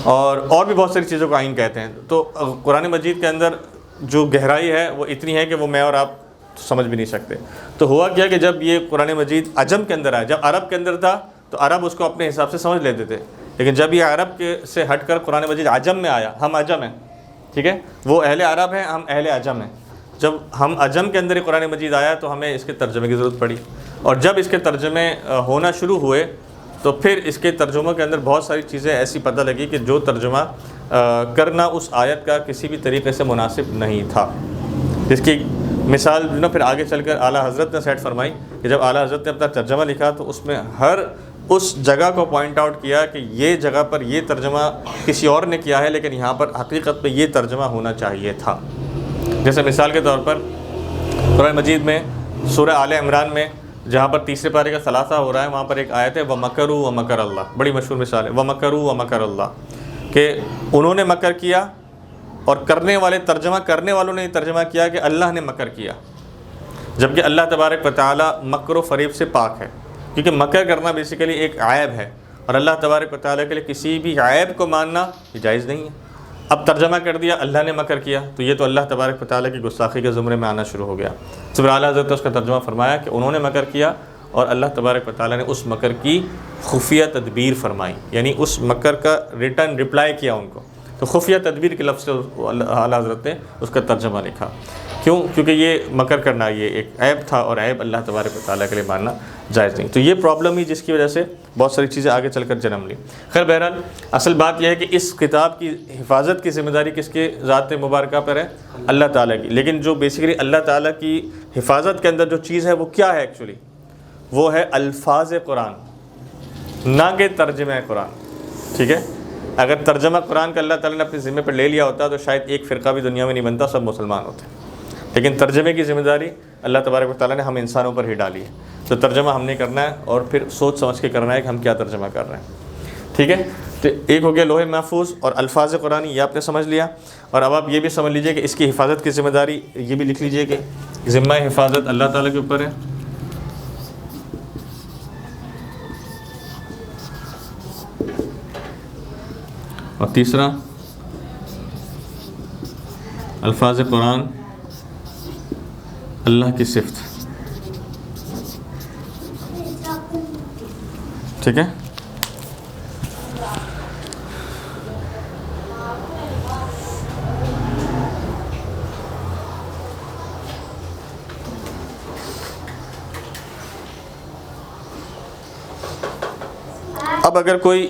[SPEAKER 1] اور بھی بہت ساری چیزوں کو عین کہتے ہیں۔ تو قرآن مجید کے اندر جو گہرائی ہے وہ اتنی ہے کہ وہ میں اور آپ سمجھ بھی نہیں سکتے۔ تو ہوا کیا کہ جب یہ قرآن مجید عجم کے اندر آیا، جب عرب کے اندر تھا تو عرب اس کو اپنے حساب سے سمجھ لیتے تھے، لیکن جب یہ عرب کے سے ہٹ کر قرآن مجید عجم میں آیا، ہم عجم ہیں، ٹھیک ہے، وہ اہل عرب ہیں، ہم اہل عجم ہیں، جب ہم عجم کے اندر قرآن مجید آیا تو ہمیں اس کے ترجمے کی ضرورت پڑی، اور جب اس کے ترجمے ہونا شروع ہوئے تو پھر اس کے ترجموں کے اندر بہت ساری چیزیں ایسی پتہ لگی کہ جو ترجمہ کرنا اس آیت کا کسی بھی طریقے سے مناسب نہیں تھا۔ اس کی مثال جو نا پھر آگے چل کر اعلیٰ حضرت نے سیٹ فرمائی کہ جب اعلیٰ حضرت نے اپنا ترجمہ لکھا تو اس میں ہر اس جگہ کو پوائنٹ آؤٹ کیا کہ یہ جگہ پر یہ ترجمہ کسی اور نے کیا ہے، لیکن یہاں پر حقیقت میں یہ ترجمہ ہونا چاہیے تھا۔ جیسے مثال کے طور پر قرآن مجید میں سورہ آل عمران میں جہاں پر تیسرے پارے کا ثلاثہ ہو رہا ہے، وہاں پر ایک آیت ہے وَمَكَرُوا وَمَكَرَ اللَّهُ، بڑی مشہور مثال ہے وَمَكَرُوا وَمَكَرَ اللَّهُ، کہ انہوں نے مکر کیا، اور کرنے والے ترجمہ کرنے والوں نے یہ ترجمہ کیا کہ اللہ نے مکر کیا، جبکہ اللہ تبارک و تعالی مکر و فریب سے پاک ہے، کیونکہ مکر کرنا بیسیکلی ایک عیب ہے، اور اللہ تبارک و تعالی کے لیے کسی بھی عیب کو ماننا یہ جائز نہیں ہے۔ اب ترجمہ کر دیا اللہ نے مکر کیا، تو یہ تو اللہ تبارک و تعالی کی گستاخی کے زمرے میں آنا شروع ہو گیا۔ سورہ اعلیٰ حضرت نے اس کا ترجمہ فرمایا کہ انہوں نے مکر کیا، اور اللہ تبارک و تعالی نے اس مکر کی خفیہ تدبیر فرمائی، یعنی اس مکر کا ریٹرن رپلائی کیا ان کو، تو خفیہ تدبیر کے لفظ سے اعلیٰ حضرت نے اس کا ترجمہ لکھا۔ کیوں؟ کیونکہ یہ مکر کرنا یہ ایک عیب تھا، اور عیب اللہ تبارک و تعالیٰ کے لیے ماننا جائز نہیں۔ تو یہ پرابلم ہی جس کی وجہ سے بہت ساری چیزیں آگے چل کر جنم لی۔ خیر بہرحال اصل بات یہ ہے کہ اس کتاب کی حفاظت کی ذمہ داری کس کے ذات مبارکہ پر ہے؟ اللہ تعالیٰ کی۔ لیکن جو بیسیکلی اللہ تعالیٰ کی حفاظت کے اندر جو چیز ہے وہ کیا ہے ایکچولی؟ وہ ہے الفاظ قرآن، نہ کہ ترجمہ قرآن، ٹھیک ہے۔ اگر ترجمہ قرآن کا اللہ تعالیٰ نے اپنے ذمہ پر لے لیا ہوتا تو شاید ایک فرقہ بھی دنیا میں نہیں بنتا، سب مسلمان ہوتے، لیکن ترجمے کی ذمہ داری اللہ تبارک و تعالیٰ نے ہم انسانوں پر ہی ڈالی ہے۔ تو ترجمہ ہم نے کرنا ہے، اور پھر سوچ سمجھ کے کرنا ہے کہ ہم کیا ترجمہ کر رہے ہیں، ٹھیک ہے۔ تو ایک ہو گیا لوح محفوظ اور الفاظ قرآنی، یہ آپ نے سمجھ لیا، اور اب آپ یہ بھی سمجھ لیجئے کہ اس کی حفاظت کی ذمہ داری یہ بھی لکھ لیجئے کہ ذمہ حفاظت اللہ تعالیٰ کے اوپر ہے، اور تیسرا الفاظ قرآن اللہ کی صفت، ٹھیک ہے۔ اب اگر کوئی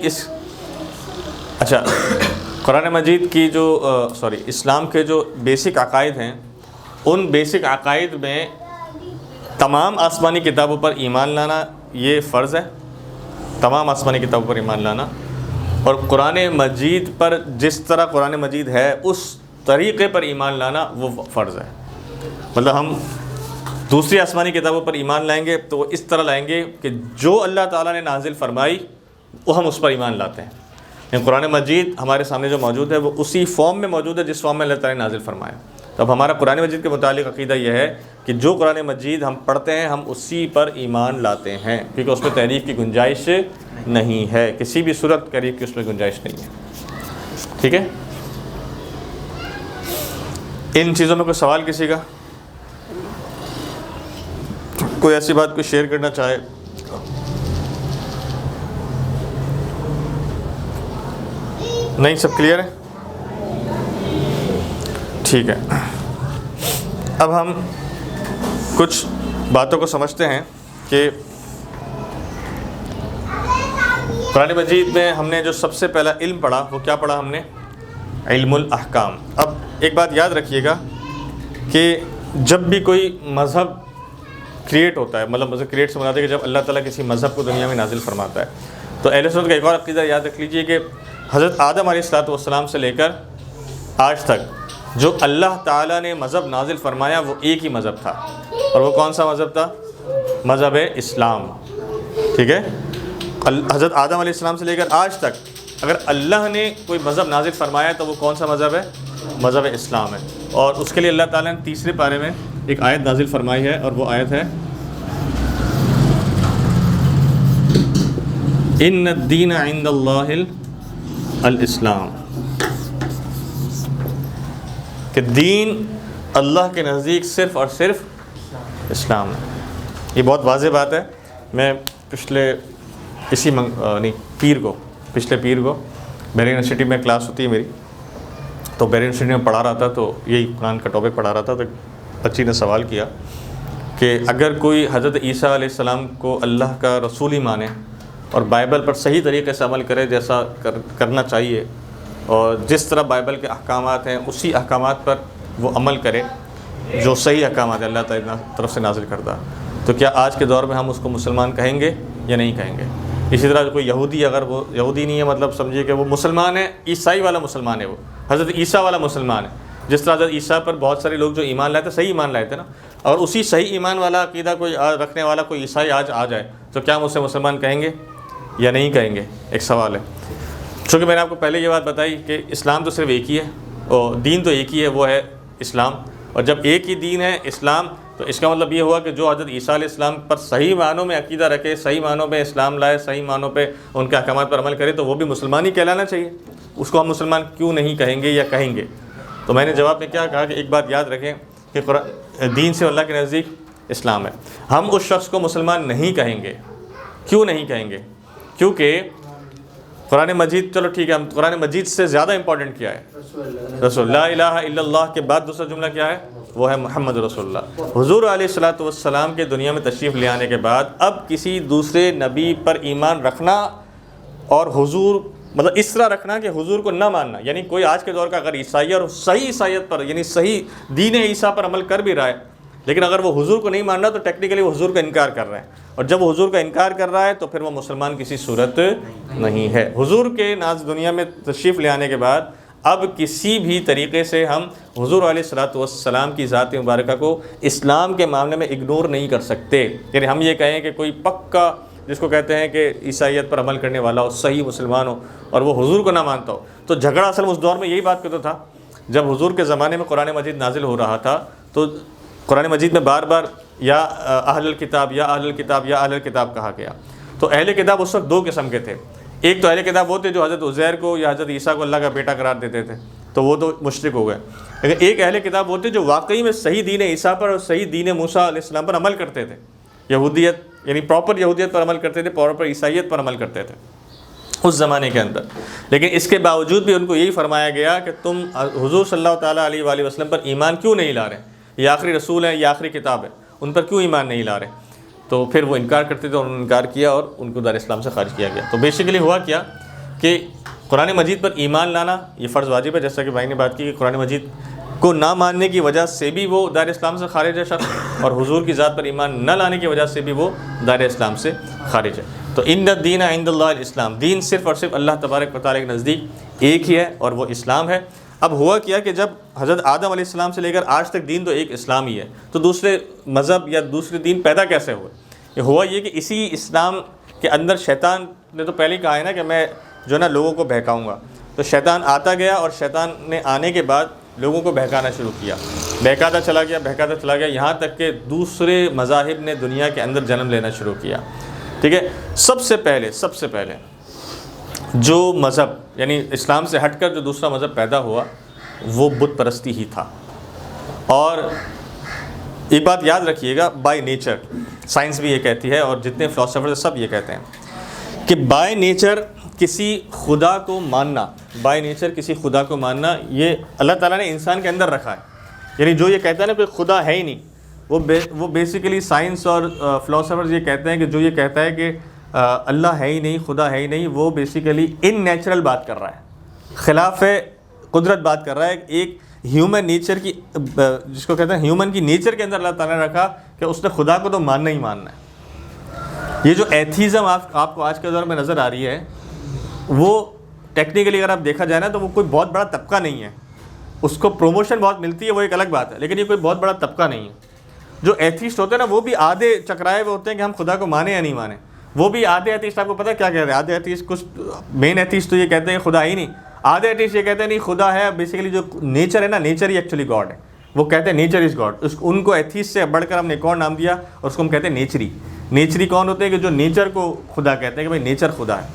[SPEAKER 1] اچھا قرآن مجید کی جو اسلام کے جو بیسک عقائد ہیں، ان بیسک عقائد میں تمام آسمانی کتابوں پر ایمان لانا یہ فرض ہے، تمام آسمانی کتابوں پر ایمان لانا، اور قرآن مجید پر جس طرح قرآن مجید ہے اس طریقے پر ایمان لانا وہ فرض ہے۔ مطلب ہم دوسری آسمانی کتابوں پر ایمان لائیں گے تو وہ اس طرح لائیں گے کہ جو اللہ تعالیٰ نے نازل فرمائی وہ ہم اس پر ایمان لاتے ہیں، لیکن قرآن مجید ہمارے سامنے جو موجود ہے وہ اسی فارم میں موجود ہے جس فارم میں اللہ تعالیٰ نے نازل فرمایا۔ تو اب ہمارا قرآن مجید کے متعلق عقیدہ یہ ہے کہ جو قرآن مجید ہم پڑھتے ہیں ہم اسی پر ایمان لاتے ہیں، کیونکہ اس میں تحریف کی گنجائش نہیں ہے، کسی بھی صورت تحریف کی اس میں گنجائش نہیں ہے، ٹھیک ہے۔ ان چیزوں میں کوئی سوال کسی کا؟ کوئی ایسی بات کوئی شیئر کرنا چاہے؟ نہیں، سب کلیئر ہے؟ ٹھیک ہے، اب ہم کچھ باتوں کو سمجھتے ہیں کہ قرآن مجید میں ہم نے جو سب سے پہلا علم پڑھا وہ کیا پڑھا ہم نے؟ علم الاحکام۔ اب ایک بات یاد رکھیے گا کہ جب بھی کوئی مذہب کریٹ ہوتا ہے، مطلب مذہب کریٹ سے مراد ہے کہ جب اللہ تعالیٰ کسی مذہب کو دنیا میں نازل فرماتا ہے تو اہل سنت کا ایک اور عقیدہ یاد رکھ لیجئے کہ حضرت آدم علیہ السلام سے لے کر آج تک جو اللہ تعالیٰ نے مذہب نازل فرمایا وہ ایک ہی مذہب تھا، اور وہ کون سا مذہب تھا؟ مذہب اسلام. ٹھیک ہے، حضرت آدم علیہ السلام سے لے کر آج تک اگر اللہ نے کوئی مذہب نازل فرمایا تو وہ کون سا مذہب ہے؟ مذہب اسلام ہے. اور اس کے لیے اللہ تعالیٰ نے تیسرے پارے میں ایک آیت نازل فرمائی ہے، اور وہ آیت ہے ان الدین عند اللہ الاسلام، کہ دین اللہ کے نزدیک صرف اور صرف اسلام ہے. یہ بہت واضح بات ہے. میں پچھلے پیر کو بحرین یونیورسٹی میں کلاس ہوتی ہے میری، تو بحرین یونیورسٹی میں پڑھا رہا تھا، تو یہی قرآن کا ٹاپک پڑھا رہا تھا. تو بچی نے سوال کیا کہ اگر کوئی حضرت عیسیٰ علیہ السلام کو اللہ کا رسول ہی مانے اور بائبل پر صحیح طریقے سے عمل کرے جیسا کرنا چاہیے، اور جس طرح بائبل کے احکامات ہیں اسی احکامات پر وہ عمل کرے جو صحیح احکامات ہیں اللہ تعالیٰ کی طرف سے نازل کردہ، تو کیا آج کے دور میں ہم اس کو مسلمان کہیں گے یا نہیں کہیں گے؟ اسی طرح کوئی یہودی، اگر وہ یہودی نہیں ہے مطلب سمجھیے کہ وہ مسلمان ہے، عیسائی والا مسلمان ہے، وہ حضرت عیسیٰ والا مسلمان ہے. جس طرح حضرت عیسیٰ پر بہت سارے لوگ جو ایمان لائے تھے، صحیح ایمان لائے تھے نا، اور اسی صحیح ایمان والا عقیدہ کوئی رکھنے والا کوئی عیسائی آج آ جائے تو کیا ہم اسے مسلمان کہیں گے یا نہیں کہیں گے؟ ایک سوال ہے. چونکہ میں نے آپ کو پہلے یہ بات بتائی کہ اسلام تو صرف ایک ہی ہے، اور دین تو ایک ہی ہے، وہ ہے اسلام. اور جب ایک ہی دین ہے اسلام، تو اس کا مطلب یہ ہوا کہ جو حضرت عیسیٰ علیہ السلام پر صحیح معنوں میں عقیدہ رکھے، صحیح معنوں میں اسلام لائے، صحیح معنوں پہ ان کے احکامات پر عمل کرے، تو وہ بھی مسلمان ہی کہلانا چاہیے. اس کو ہم مسلمان کیوں نہیں کہیں گے یا کہیں گے؟ تو میں نے جواب میں کیا کہا کہ ایک بات یاد رکھیں کہ دین سے اللہ کے نزدیک اسلام ہے. ہم اس شخص کو مسلمان نہیں کہیں گے. کیوں نہیں کہیں گے؟ کیونکہ قرآن مجید، چلو ٹھیک ہے، ہم قرآن مجید سے زیادہ امپورٹنٹ کیا ہے؟ رسول لا الہ الا اللہ کے بعد دوسرا جملہ کیا ہے؟ وہ ہے محمد رسول اللہ. حضور علیہ الصلوۃ والسلام کے دنیا میں تشریف لے آنے کے بعد اب کسی دوسرے نبی پر ایمان رکھنا اور حضور مطلب اس طرح رکھنا کہ حضور کو نہ ماننا، یعنی کوئی آج کے دور کا اگر عیسائی اور صحیح عیسائیت پر یعنی صحیح دین عیسیٰ پر عمل کر بھی رہا ہے، لیکن اگر وہ حضور کو نہیں ماننا تو ٹیکنیکلی وہ حضور کا انکار کر رہا ہے. اور جب وہ حضور کا انکار کر رہا ہے تو پھر وہ مسلمان کسی صورت نہیں ہے. حضور کے ناز دنیا میں تشریف لے آنے کے بعد اب کسی بھی طریقے سے ہم حضور علیہ الصلوۃ والسلام کی ذات مبارکہ کو اسلام کے معاملے میں اگنور نہیں کر سکتے. یعنی ہم یہ کہیں کہ کوئی پکا جس کو کہتے ہیں کہ عیسائیت پر عمل کرنے والا ہو، صحیح مسلمان ہو، اور وہ حضور کو نہ مانتا ہو، تو جھگڑا اصل اس دور میں یہی بات کرتا تھا. جب حضور کے زمانے میں قرآن مجید نازل ہو رہا تھا تو قرآن مجید میں بار بار یا اہل الکتاب یا اہل الکتاب یا اہل الکتاب کہا گیا. تو اہل کتاب اس وقت دو قسم کے تھے. ایک تو اہل کتاب وہ تھے جو حضرت عزیر کو یا حضرت عیسیٰ کو اللہ کا بیٹا قرار دیتے تھے، تو وہ تو مشرک ہو گئے. لیکن ایک اہل کتاب وہ تھے جو واقعی میں صحیح دین عیسیٰ پر اور صحیح دین موسیٰ علیہ السلام پر عمل کرتے تھے. یہودیت یعنی پراپر یہودیت پر عمل کرتے تھے، پراپر عیسائیت پر عمل کرتے تھے اس زمانے کے اندر. لیکن اس کے باوجود بھی ان کو یہی فرمایا گیا کہ تم حضور صلی اللہ تعالیٰ علیہ وآلہ وسلم پر ایمان کیوں نہیں لا رہے؟ یہ آخری رسول ہے، یہ آخری کتاب ہے، ان پر کیوں ایمان نہیں لا رہے؟ تو پھر وہ انکار کرتے تھے، انہوں نے انکار کیا اور ان کو دار اسلام سے خارج کیا گیا. تو بیسیکلی ہوا کیا کہ قرآن مجید پر ایمان لانا یہ فرض واجب ہے، جیسا کہ بھائی نے بات کی کہ قرآن مجید کو نہ ماننے کی وجہ سے بھی وہ دار اسلام سے خارج ہے شخص، اور حضور کی ذات پر ایمان نہ لانے کی وجہ سے بھی وہ دار اسلام سے خارج ہے. تو ان الدین عند اللہ الاسلام، دین صرف اور صرف اللہ تبارک و تعالیٰ کے نزدیک ایک ہی ہے اور وہ اسلام ہے. اب ہوا کیا کہ جب حضرت آدم علیہ السلام سے لے کر آج تک دین تو ایک اسلام ہی ہے، تو دوسرے مذہب یا دوسرے دین پیدا کیسے ہوئے؟ یہ ہوا یہ کہ اسی اسلام کے اندر شیطان نے تو پہلے ہی کہا ہے نا کہ میں جو نا لوگوں کو بہکاؤں گا. تو شیطان آتا گیا اور شیطان نے آنے کے بعد لوگوں کو بہکانا شروع کیا، بہکاتا چلا گیا یہاں تک کہ دوسرے مذاہب نے دنیا کے اندر جنم لینا شروع کیا. ٹھیک ہے، سب سے پہلے جو مذہب یعنی اسلام سے ہٹ کر جو دوسرا مذہب پیدا ہوا وہ بت پرستی ہی تھا. اور ایک بات یاد رکھیے گا، بائی نیچر سائنس بھی یہ کہتی ہے اور جتنے فلاسفر سب یہ کہتے ہیں کہ بائی نیچر کسی خدا کو ماننا یہ اللہ تعالیٰ نے انسان کے اندر رکھا ہے. یعنی جو یہ کہتا ہے نا کہ خدا ہے ہی نہیں، وہ بیسیکلی سائنس اور فلاسفرز یہ کہتے ہیں کہ جو یہ کہتا ہے کہ اللہ ہے ہی نہیں، خدا ہے ہی نہیں، وہ بیسیکلی ان نیچرل بات کر رہا ہے، خلاف قدرت بات کر رہا ہے. ایک ہیومن نیچر کی جس کو کہتے ہیں ہیومن کی نیچر کے اندر اللہ تعالیٰ نے رکھا کہ اس نے خدا کو تو ماننا ہی ماننا ہے. یہ جو ایتھیزم آپ کو آج کے دور میں نظر آ رہی ہے، وہ ٹیکنیکلی اگر آپ دیکھا جائے نا تو وہ کوئی بہت بڑا طبقہ نہیں ہے. اس کو پروموشن بہت ملتی ہے، وہ ایک الگ بات ہے، لیکن یہ کوئی بہت بڑا طبقہ نہیں ہے. جو ایتھیسٹ ہوتے ہیں نا وہ بھی آدھے چکرائے ہوئے ہوتے ہیں کہ ہم خدا کو مانیں یا نہیں مانیں. وہ بھی آدھے ایتھیسٹ آپ کو پتہ ہے کیا کہہ رہے ہیں؟ آدھے ایتھیسٹ کچھ مین ایتھیسٹ تو یہ کہتے ہیں خدا ہی نہیں. آدھے ایتھیسٹ یہ کہتے ہیں نہیں خدا ہے، بیسیکلی جو نیچر ہے نا، نیچر ہی ایکچولی گاڈ ہے. وہ کہتے ہیں نیچر از گاڈ. ان کو ایتھیسٹ سے بڑھ کر ہم نے ایک اور نام دیا اور اس کو ہم کہتے ہیں نیچری. نیچری کون ہوتے ہیں؟ کہ جو نیچر کو خدا کہتے ہیں کہ بھائی نیچر خدا ہے،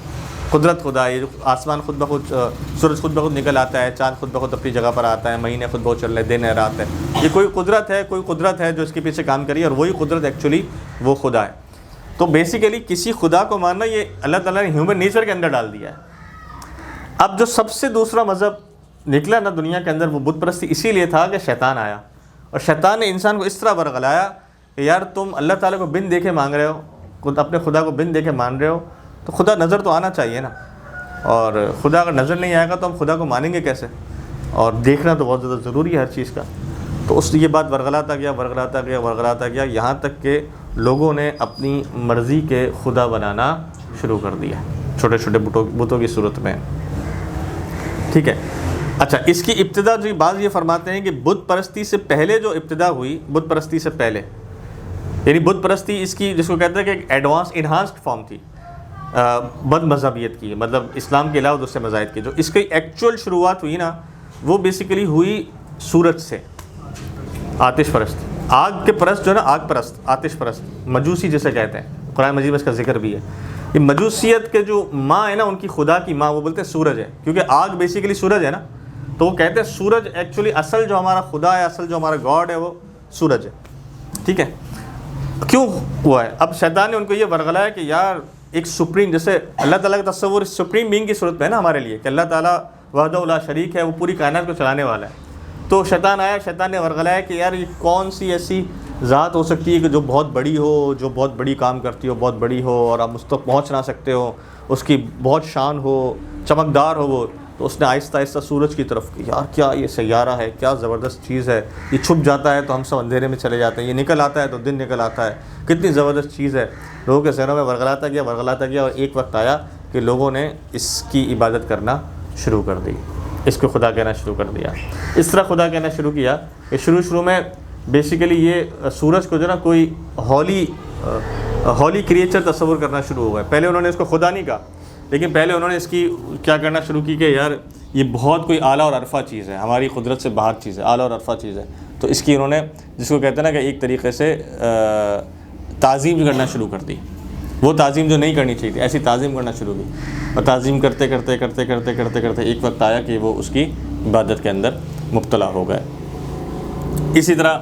[SPEAKER 1] قدرت خدا ہے. یہ جو آسمان خود بخود، سورج خود بخود نکل آتا ہے، چاند خود بخود اپنی جگہ پر آتا ہے، مہینے خود بخود چل رہے، دن ہے رات ہے، یہ کوئی قدرت ہے جو اس کے پیچھے کام کری، اور وہی قدرت ایکچولی وہ خدا ہے. تو بیسیکلی کسی خدا کو ماننا یہ اللہ تعالیٰ نے ہیومن نیچر کے اندر ڈال دیا ہے. اب جو سب سے دوسرا مذہب نکلا نا دنیا کے اندر، وہ بت پرستی اسی لیے تھا کہ شیطان آیا، اور شیطان نے انسان کو اس طرح ورغلایا کہ یار تم اللہ تعالیٰ کو بن دیکھے مانگ رہے ہو، اپنے خدا کو بن دیکھے مان رہے ہو، تو خدا نظر تو آنا چاہیے نا. اور خدا اگر نظر نہیں آئے گا تو ہم خدا کو مانیں گے کیسے؟ اور دیکھنا تو بہت زیادہ ضروری ہے ہر چیز کا. تو اس یہ بات ورغلاتا گیا، یہاں تک کہ لوگوں نے اپنی مرضی کے خدا بنانا شروع کر دیا، چھوٹے چھوٹے بتوں کی صورت میں. ٹھیک ہے. اچھا، اس کی ابتدا جو بعض یہ فرماتے ہیں کہ بت پرستی سے پہلے جو ابتدا ہوئی، بت پرستی سے پہلے، یعنی بت پرستی اس کی جس کو کہتے ہیں کہ ایک انہانسڈ فارم تھی بد مذہبیت کی، مطلب اسلام کے علاوہ دوسرے مذاہب کی. جو اس کی ایکچوئل شروعات ہوئی نا، وہ بیسیکلی ہوئی سورج سے. آتش پرست، آگ کے پرست جو ہے نا، آگ پرست، آتش پرست، مجوسی جسے کہتے ہیں. قرآن مجید میں اس کا ذکر بھی ہے. یہ مجوسیت کے جو ماں ہے نا، ان کی خدا کی ماں وہ بولتے ہیں سورج ہے، کیونکہ آگ بیسیکلی سورج ہے نا. تو وہ کہتے ہیں سورج ایکچولی اصل جو ہمارا خدا ہے، اصل جو ہمارا گاڈ ہے وہ سورج ہے. ٹھیک ہے. کیوں ہوا ہے؟ اب شیطان نے ان کو یہ ورغلایا کہ یار ایک سپریم، جیسے اللہ تعالیٰ کا تصور سپریم بینگ کی صورت میں ہے نا ہمارے لیے، کہ اللہ تعالیٰ وحدہ لا شریک ہے، وہ پوری کائنات کو چلانے والا ہے. تو شیطان آیا، شیطان نے ورغلایا کہ یار یہ کون سی ایسی ذات ہو سکتی ہے کہ جو بہت بڑی ہو، جو بہت بڑی کام کرتی ہو، بہت بڑی ہو، اور آپ اس تک پہنچ نہ سکتے ہو، اس کی بہت شان ہو، چمکدار ہو وہ. تو اس نے آہستہ آہستہ سورج کی طرف کی، یار کیا یہ سیارہ ہے، کیا زبردست چیز ہے، یہ چھپ جاتا ہے تو ہم سب اندھیرے میں چلے جاتے ہیں، یہ نکل آتا ہے تو دن نکل آتا ہے، کتنی زبردست چیز ہے. لوگوں کے ذہنوں میں ورغلاتا گیا، اور ایک وقت آیا کہ لوگوں نے اس کی عبادت کرنا شروع کر دی، اس کو خدا کہنا شروع کر دیا. اس طرح خدا کہنا شروع کیا کہ شروع میں بیسیکلی یہ سورج کو جو نا کوئی ہولی کریچر تصور کرنا شروع ہو گئے. پہلے انہوں نے اس کو خدا نہیں کہا، لیکن پہلے انہوں نے اس کی کیا کرنا شروع کی کہ یار یہ بہت کوئی اعلیٰ اور عرفہ چیز ہے، ہماری قدرت سے باہر چیز ہے، اعلیٰ اور عرفہ چیز ہے. تو اس کی انہوں نے جس کو کہتے ہیں نا کہ ایک طریقے سے تعظیم کرنا شروع کر دی. وہ تعظیم جو نہیں کرنی چاہیے تھی، ایسی تعظیم کرنا شروع کی، اور تعظیم کرتے ایک وقت آیا کہ وہ اس کی عبادت کے اندر مبتلا ہو گئے. اسی طرح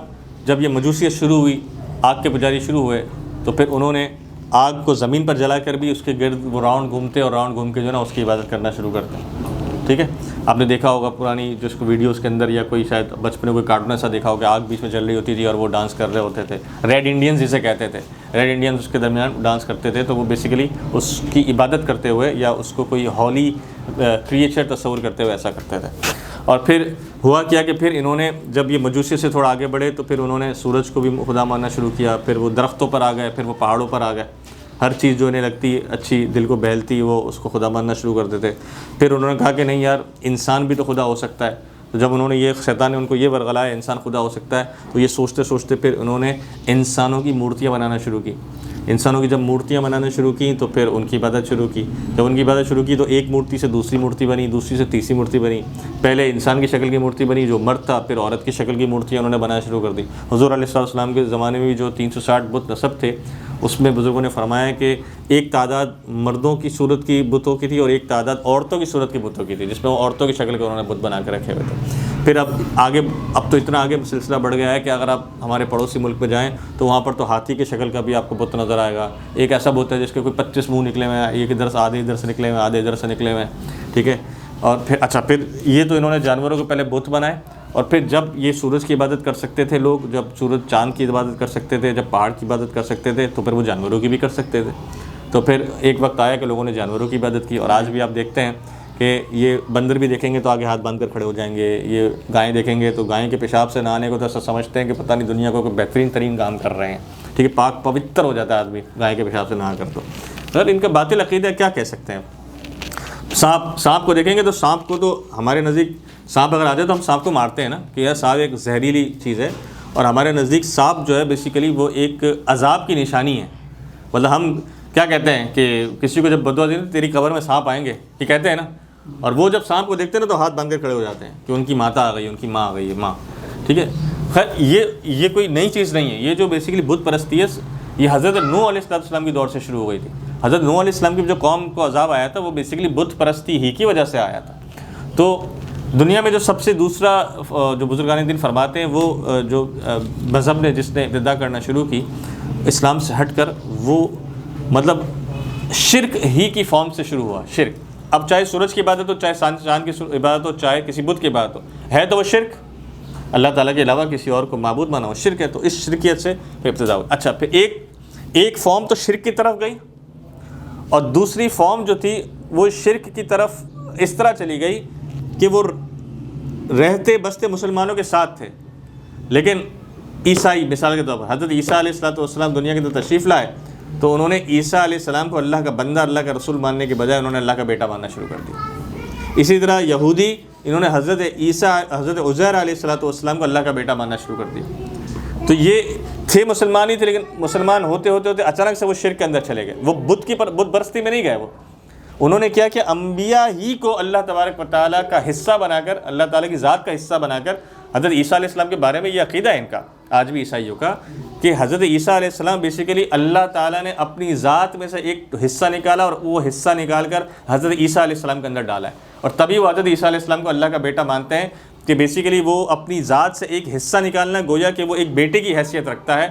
[SPEAKER 1] جب یہ مجوسیت شروع ہوئی، آگ کے پجاری شروع ہوئے، تو پھر انہوں نے آگ کو زمین پر جلا کر بھی اس کے گرد وہ راؤنڈ گھومتے اور راؤنڈ گھوم کے جو ہے نا اس کی عبادت کرنا شروع کرتے ہیں. ٹھیک ہے. آپ نے دیکھا ہوگا پرانی جس کو ویڈیوز کے اندر، یا کوئی شاید بچپن میں کوئی کارٹون ایسا دیکھا ہوگا کہ آگ بیچ میں جل رہی ہوتی تھی اور وہ ڈانس کر رہے ہوتے تھے. ریڈ انڈینز جسے کہتے تھے، ریڈ انڈینز اس کے درمیان ڈانس کرتے تھے. تو وہ بیسیکلی اس کی عبادت کرتے ہوئے یا اس کو کوئی ہولی کریچر تصور کرتے ہوئے ایسا کرتے تھے. اور پھر ہوا کیا کہ پھر انہوں نے جب یہ مجوسی سے تھوڑا آگے بڑھے تو پھر انہوں نے سورج کو بھی خدا ماننا شروع کیا. پھر وہ درختوں پر آ گئے، پھر وہ پہاڑوں پر آ گئے. ہر چیز جو انہیں لگتی اچھی، دل کو بہلتی، وہ اس کو خدا ماننا شروع کر دیتے. پھر انہوں نے کہا کہ نہیں یار انسان بھی تو خدا ہو سکتا ہے. تو جب انہوں نے شیطان نے ان کو یہ ورغلایا انسان خدا ہو سکتا ہے، تو یہ سوچتے پھر انہوں نے انسانوں کی مورتیاں بنانا شروع کی. انسانوں کی جب مورتیاں بنانا شروع کی تو پھر ان کی عبادت شروع کی. جب ان کی عبادت شروع کی تو ایک مورتی سے دوسری مورتی بنی، دوسری سے تیسری مورتی بنی. پہلے انسان کی شکل کی مورتی بنی جو مرد تھا، پھر عورت کی شکل کی مورتیاں انہوں نے بنانا شروع کر دی. حضور علیہ السلام کے زمانے میں بھی جو 360 بت نصب تھے، اس میں بزرگوں نے فرمایا کہ ایک تعداد مردوں کی صورت کی بتوں کی تھی اور ایک تعداد عورتوں کی صورت کی بتوں کی تھی، جس میں وہ عورتوں کی شکل کے انہوں نے بت بنا کے رکھے ہوئے تھے. پھر اب تو اتنا آگے سلسلہ بڑھ گیا ہے کہ اگر آپ ہمارے پڑوسی ملک میں جائیں تو وہاں پر تو ہاتھی کی شکل کا بھی آپ کو بت نظر آئے گا. ایک ایسا بت ہے جس کے کوئی 25 منہ نکلے ہوئے ہیں، ایک ادھر سے آدھے ادھر سے نکلے ہوئے ہیں، آدھے ادھر سے نکلے ہوئے ہیں. ٹھیک ہے. اور پھر یہ تو انہوں نے جانوروں کو پہلے بت بنائے. اور پھر جب یہ سورج کی عبادت کر سکتے تھے لوگ، جب سورج چاند کی عبادت کر سکتے تھے، جب پہاڑ کی عبادت کر سکتے تھے، تو پھر وہ جانوروں کی بھی کر سکتے تھے. تو پھر ایک وقت آیا کہ لوگوں نے جانوروں کی عبادت کی. اور آج بھی آپ دیکھتے ہیں کہ یہ بندر بھی دیکھیں گے تو آگے ہاتھ باندھ کر کھڑے ہو جائیں گے. یہ گائیں دیکھیں گے تو گائیں کے پیشاب سے نہانے کو تو ایسا سمجھتے ہیں کہ پتہ نہیں دنیا کو کوئی بہترین ترین کام کر رہے ہیں. ٹھیک ہے, پاک پوتر ہو جاتا ہے آدمی گائے کے پیشاب سے نہا کر. تو اگر ان کا باطل عقیدہ کیا کہہ سکتے ہیں. سانپ کو دیکھیں گے تو سانپ کو تو ہمارے نزدیک سانپ اگر آ جائے تو ہم سانپ کو مارتے ہیں نا کہ یار سانپ ایک زہریلی چیز ہے, اور ہمارے نزدیک سانپ جو ہے بیسیکلی وہ ایک عذاب کی نشانی ہے. مطلب ہم کیا کہتے ہیں کہ کسی کو جب بدعا دی تیری قبر میں سانپ آئیں گے, یہ کہتے ہیں نا, اور وہ جب سانپ کو دیکھتے ہیں نا تو ہاتھ باندھ کر کھڑے ہو جاتے ہیں کہ ان کی ماتا آ گئی, ان کی ماں آ گئی ہے, ماں. ٹھیک ہے, خیر یہ کوئی نئی چیز نہیں ہے. یہ جو بیسیکلی بت پرستی ہے یہ حضرت نوح علیہ السلام کی دور سے شروع ہو گئی تھی. حضرت نوح علیہ السلام کی جو قوم کو عذاب آیا تھا وہ بیسیکلی بت پرستی ہی کی وجہ سے آیا تھا. تو دنیا میں جو سب سے دوسرا جو بزرگان دین فرماتے ہیں وہ جو مذہب نے جس نے ابتدا کرنا شروع کی اسلام سے ہٹ کر, وہ مطلب شرک ہی کی فارم سے شروع ہوا. شرک, اب چاہے سورج کی عبادت ہو, چاہے چاند کی عبادت ہو, چاہے کسی بت کی عبادت ہو, ہے تو وہ شرک. اللہ تعالیٰ کے علاوہ کسی اور کو معبود مانا ہو شرک ہے. تو اس شرکیت سے پھر ابتدا ہوئی. اچھا, پھر ایک فارم تو شرک کی طرف گئی, اور دوسری فارم جو تھی وہ شرک کی طرف اس طرح چلی گئی کہ وہ رہتے بستے مسلمانوں کے ساتھ تھے, لیکن عیسائی مثال کے طور پر حضرت عیسیٰ علیہ السلام دنیا کے اندر تشریف لائے تو انہوں نے عیسیٰ علیہ السلام کو اللہ کا بندہ, اللہ کا رسول ماننے کے بجائے انہوں نے اللہ کا بیٹا ماننا شروع کر دیا. اسی طرح یہودی, انہوں نے حضرت عزیر علیہ السلام کو اللہ کا بیٹا ماننا شروع کر دیا. تو یہ تھے مسلمان ہی تھے, لیکن مسلمان ہوتے ہوتے اچانک سے وہ شرک کے اندر چلے گئے. وہ بت پرستی میں نہیں گئے. انہوں نے کیا کہ انبیاء ہی کو اللہ تبارک و تعالیٰ کا حصہ بنا کر, اللہ تعالیٰ کی ذات کا حصہ بنا کر, حضرت عیسیٰ علیہ السلام کے بارے میں یہ عقیدہ ہے ان کا آج بھی عیسائیوں کا کہ حضرت عیسیٰ علیہ السلام بیسیکلی اللہ تعالیٰ نے اپنی ذات میں سے ایک حصہ نکالا اور وہ حصہ نکال کر حضرت عیسیٰ علیہ السلام کے اندر ڈالا ہے, اور تبھی وہ حضرت عیسیٰ علیہ السلام کو اللہ کا بیٹا مانتے ہیں کہ بیسیکلی وہ اپنی ذات سے ایک حصہ نکالنا, گویا کہ وہ ایک بیٹے کی حیثیت رکھتا ہے.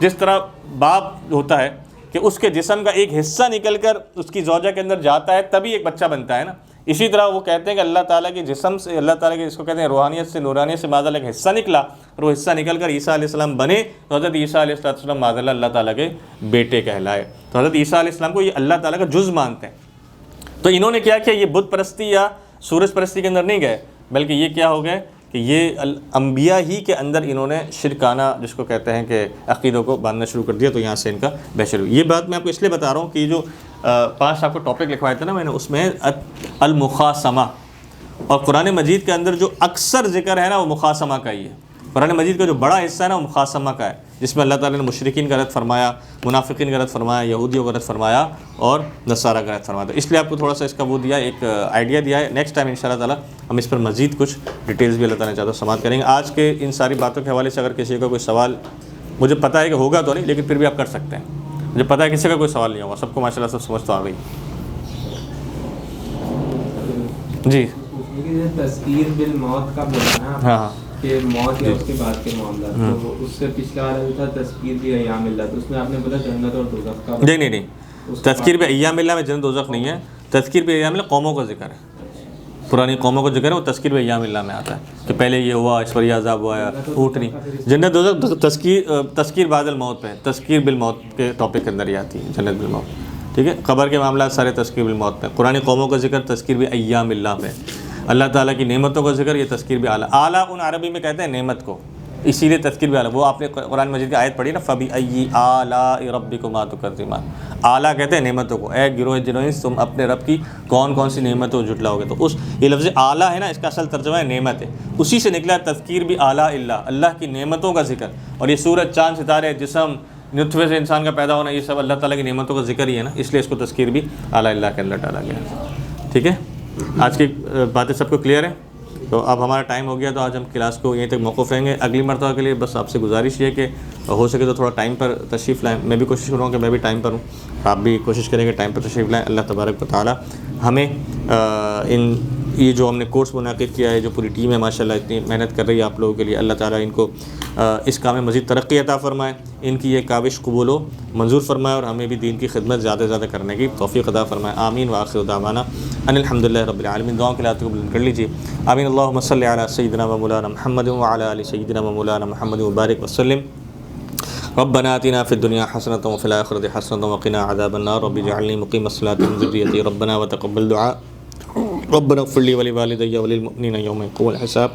[SPEAKER 1] جس طرح باپ ہوتا ہے کہ اس کے جسم کا ایک حصہ نکل کر اس کی زوجہ کے اندر جاتا ہے تبھی ایک بچہ بنتا ہے نا, اسی طرح وہ کہتے ہیں کہ اللہ تعالیٰ کے جسم سے, اللہ تعالیٰ کے جس کو کہتے ہیں روحانیت سے, نورانیت سے معاذ ایک حصہ نکلا, اور وہ حصہ نکل کر عیسیٰ علیہ السلام بنے, تو حضرت عیسیٰ علیہ السلام معاذ اللہ تعالیٰ کے بیٹے کہلائے. تو حضرت عیسیٰ علیہ السلام کو یہ اللہ تعالیٰ کا جز مانتے ہیں. تو انہوں نے کیا کیا, یہ بت پرستی یا سورج پرستی کے اندر نہیں گئے, بلکہ یہ کیا ہو گئے کہ یہ انبیاء ہی کے اندر انہوں نے شرکانہ جس کو کہتے ہیں کہ عقیدوں کو باندھنا شروع کر دیا. تو یہاں سے ان کا بحث ہوئی. یہ بات میں آپ کو اس لیے بتا رہا ہوں کہ جو 5 آپ کو ٹاپک لکھوائے تھے نا میں نے, اس میں المخاصمہ, اور قرآن مجید کے اندر جو اکثر ذکر ہے نا وہ مخاصمہ کا ہی ہے. قرآن مجید کا جو بڑا حصہ ہے نا وہ مخاصمہ کا ہے, جس میں اللہ تعالیٰ نے مشرکین کا رد فرمایا, منافقین کا رد فرمایا, یہودیوں کا رد فرمایا, اور نصارہ کا رد فرمایا. اس لیے آپ کو تھوڑا سا اس کا وہ دیا, ایک آئیڈیا دیا ہے. نیکسٹ ٹائم انشاءاللہ تعالیٰ ہم اس پر مزید کچھ ڈیٹیلز بھی اللہ تعالیٰ نے چاہتا سماعت کریں گے. آج کے ان ساری باتوں کے حوالے سے اگر کسی کا کوئی سوال, مجھے پتہ ہے کہ ہوگا تو نہیں, لیکن پھر بھی آپ کر سکتے ہیں. مجھے پتہ ہے کسی کا کوئی سوال نہیں ہوگا, سب کو ماشاءاللہ سب سمجھ تو آ گئی. جی
[SPEAKER 3] تذکیر بالموت کا بولنا,
[SPEAKER 1] ہاں
[SPEAKER 3] کہ موت یا اس کے بعد کے معاملات, تو اس سے پچھلا والا تھا تذکیر بھی ایام اللہ, تو اس میں آپ نے بولا جنت اور دوزخ کا.
[SPEAKER 1] نہیں, تذکیر بھی ایام اللہ میں جنت دوزخ نہیں ہے. تذکیر بھی ایام اللہ قوموں کا ذکر ہے, پرانی قوموں کا ذکر ہے, وہ تذکیر بھی ایام اللہ میں آتا ہے کہ پہلے یہ ہوا, اس پر یہ عذاب ہوا ہے, اونٹنی. جنت دوزخ تذکیر بعد الموت پہ, تذکیر بالموت کے ٹاپک کے اندر ہی آتی ہے جنت بالموت. ٹھیک ہے, قبر کے معاملات سارے تذکیر بالموت پہ. پرانی قوموں کا ذکر تذکیر بھی ایام اللہ پہ. اللہ تعالیٰ کی نعمتوں کا ذکر, یہ تذکیر بھی اعلیٰ. اعلیٰ ان عربی میں کہتے ہیں نعمت کو, اسی لیے تذکیر بھی اعلیٰ. وہ آپ نے قرآن مجید کی آیت پڑھی نا, فَبِأَيِّ آلَاءِ رَبِّكُمَا تُكَذِّبَانِ. اعلیٰ کہتے ہیں نعمتوں کو, اے گروہ جنوں تم اپنے رب کی کون کون سی نعمتوں جھٹلاؤ گے. تو اس یہ لفظ اعلیٰ ہے نا, اس کا اصل ترجمہ ہے نعمت ہے, اسی سے نکلا تذکیر بھی اعلیٰ اللہ, اللہ کی نعمتوں کا ذکر. اور یہ سورج, چاند, ستارے, جسم, نطفے سے انسان کا پیدا ہونا, یہ سب اللہ تعالیٰ کی نعمتوں کا ذکر ہی ہے نا, اس لیے اس کو تذکیر بھی اعلیٰ اللہ کے اندر ڈالا گیا. ٹھیک ہے, آج کی باتیں سب کو کلیئر ہیں. تو اب ہمارا ٹائم ہو گیا, تو آج ہم کلاس کو یہیں تک موقف رہیں گے. اگلی مرتبہ کے لیے بس آپ سے گزارش یہ کہ ہو سکے تو تھوڑا ٹائم پر تشریف لائیں. میں بھی کوشش کروں گا کہ میں بھی ٹائم پر ہوں, آپ بھی کوشش کریں کہ ٹائم پر تشریف لائیں. اللہ تبارک و تعالیٰ ہمیں یہ جو ہم نے کورس منعقد کیا ہے, جو پوری ٹیم ہے ماشاءاللہ اتنی محنت کر رہی ہے آپ لوگوں کے لیے, اللہ تعالیٰ ان کو اس کام میں مزید ترقی عطا فرمائے, ان کی یہ کاوش قبول و منظور فرمائے, اور ہمیں بھی دین کی خدمت زیادہ سے زیادہ کرنے کی توفیق عطا فرمائے. آمین. وآخر دعوانا ان الحمدللہ رب العالمین. دعاؤں کے لیے قبول کر لیجیے. آمین. اللہم صلی علی سیدنا و مولانا محمد وعلی آل سیدنا و مولانا محمد وبارک وسلم. ربنا آتنا فی الدنیا حسنۃ وفی الآخرۃ حسنۃ وقنا عذاب النار. رب اجعلنی مقیم الصلاۃ من ذریتی. ربنا وتقبل دعاء. ربنا اغفر لي ولوالدي وللمؤمنين يوم يقوم الحساب.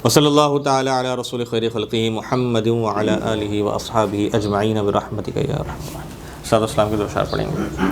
[SPEAKER 1] وصلی اللہ تعالی علی رسول خیر خلقہ محمد وعلی آلہ واصحابہ اجمعین برحمتک یا ارحم الراحمین۔ استاد اسلام کے دو اشعار پڑھیں گے۔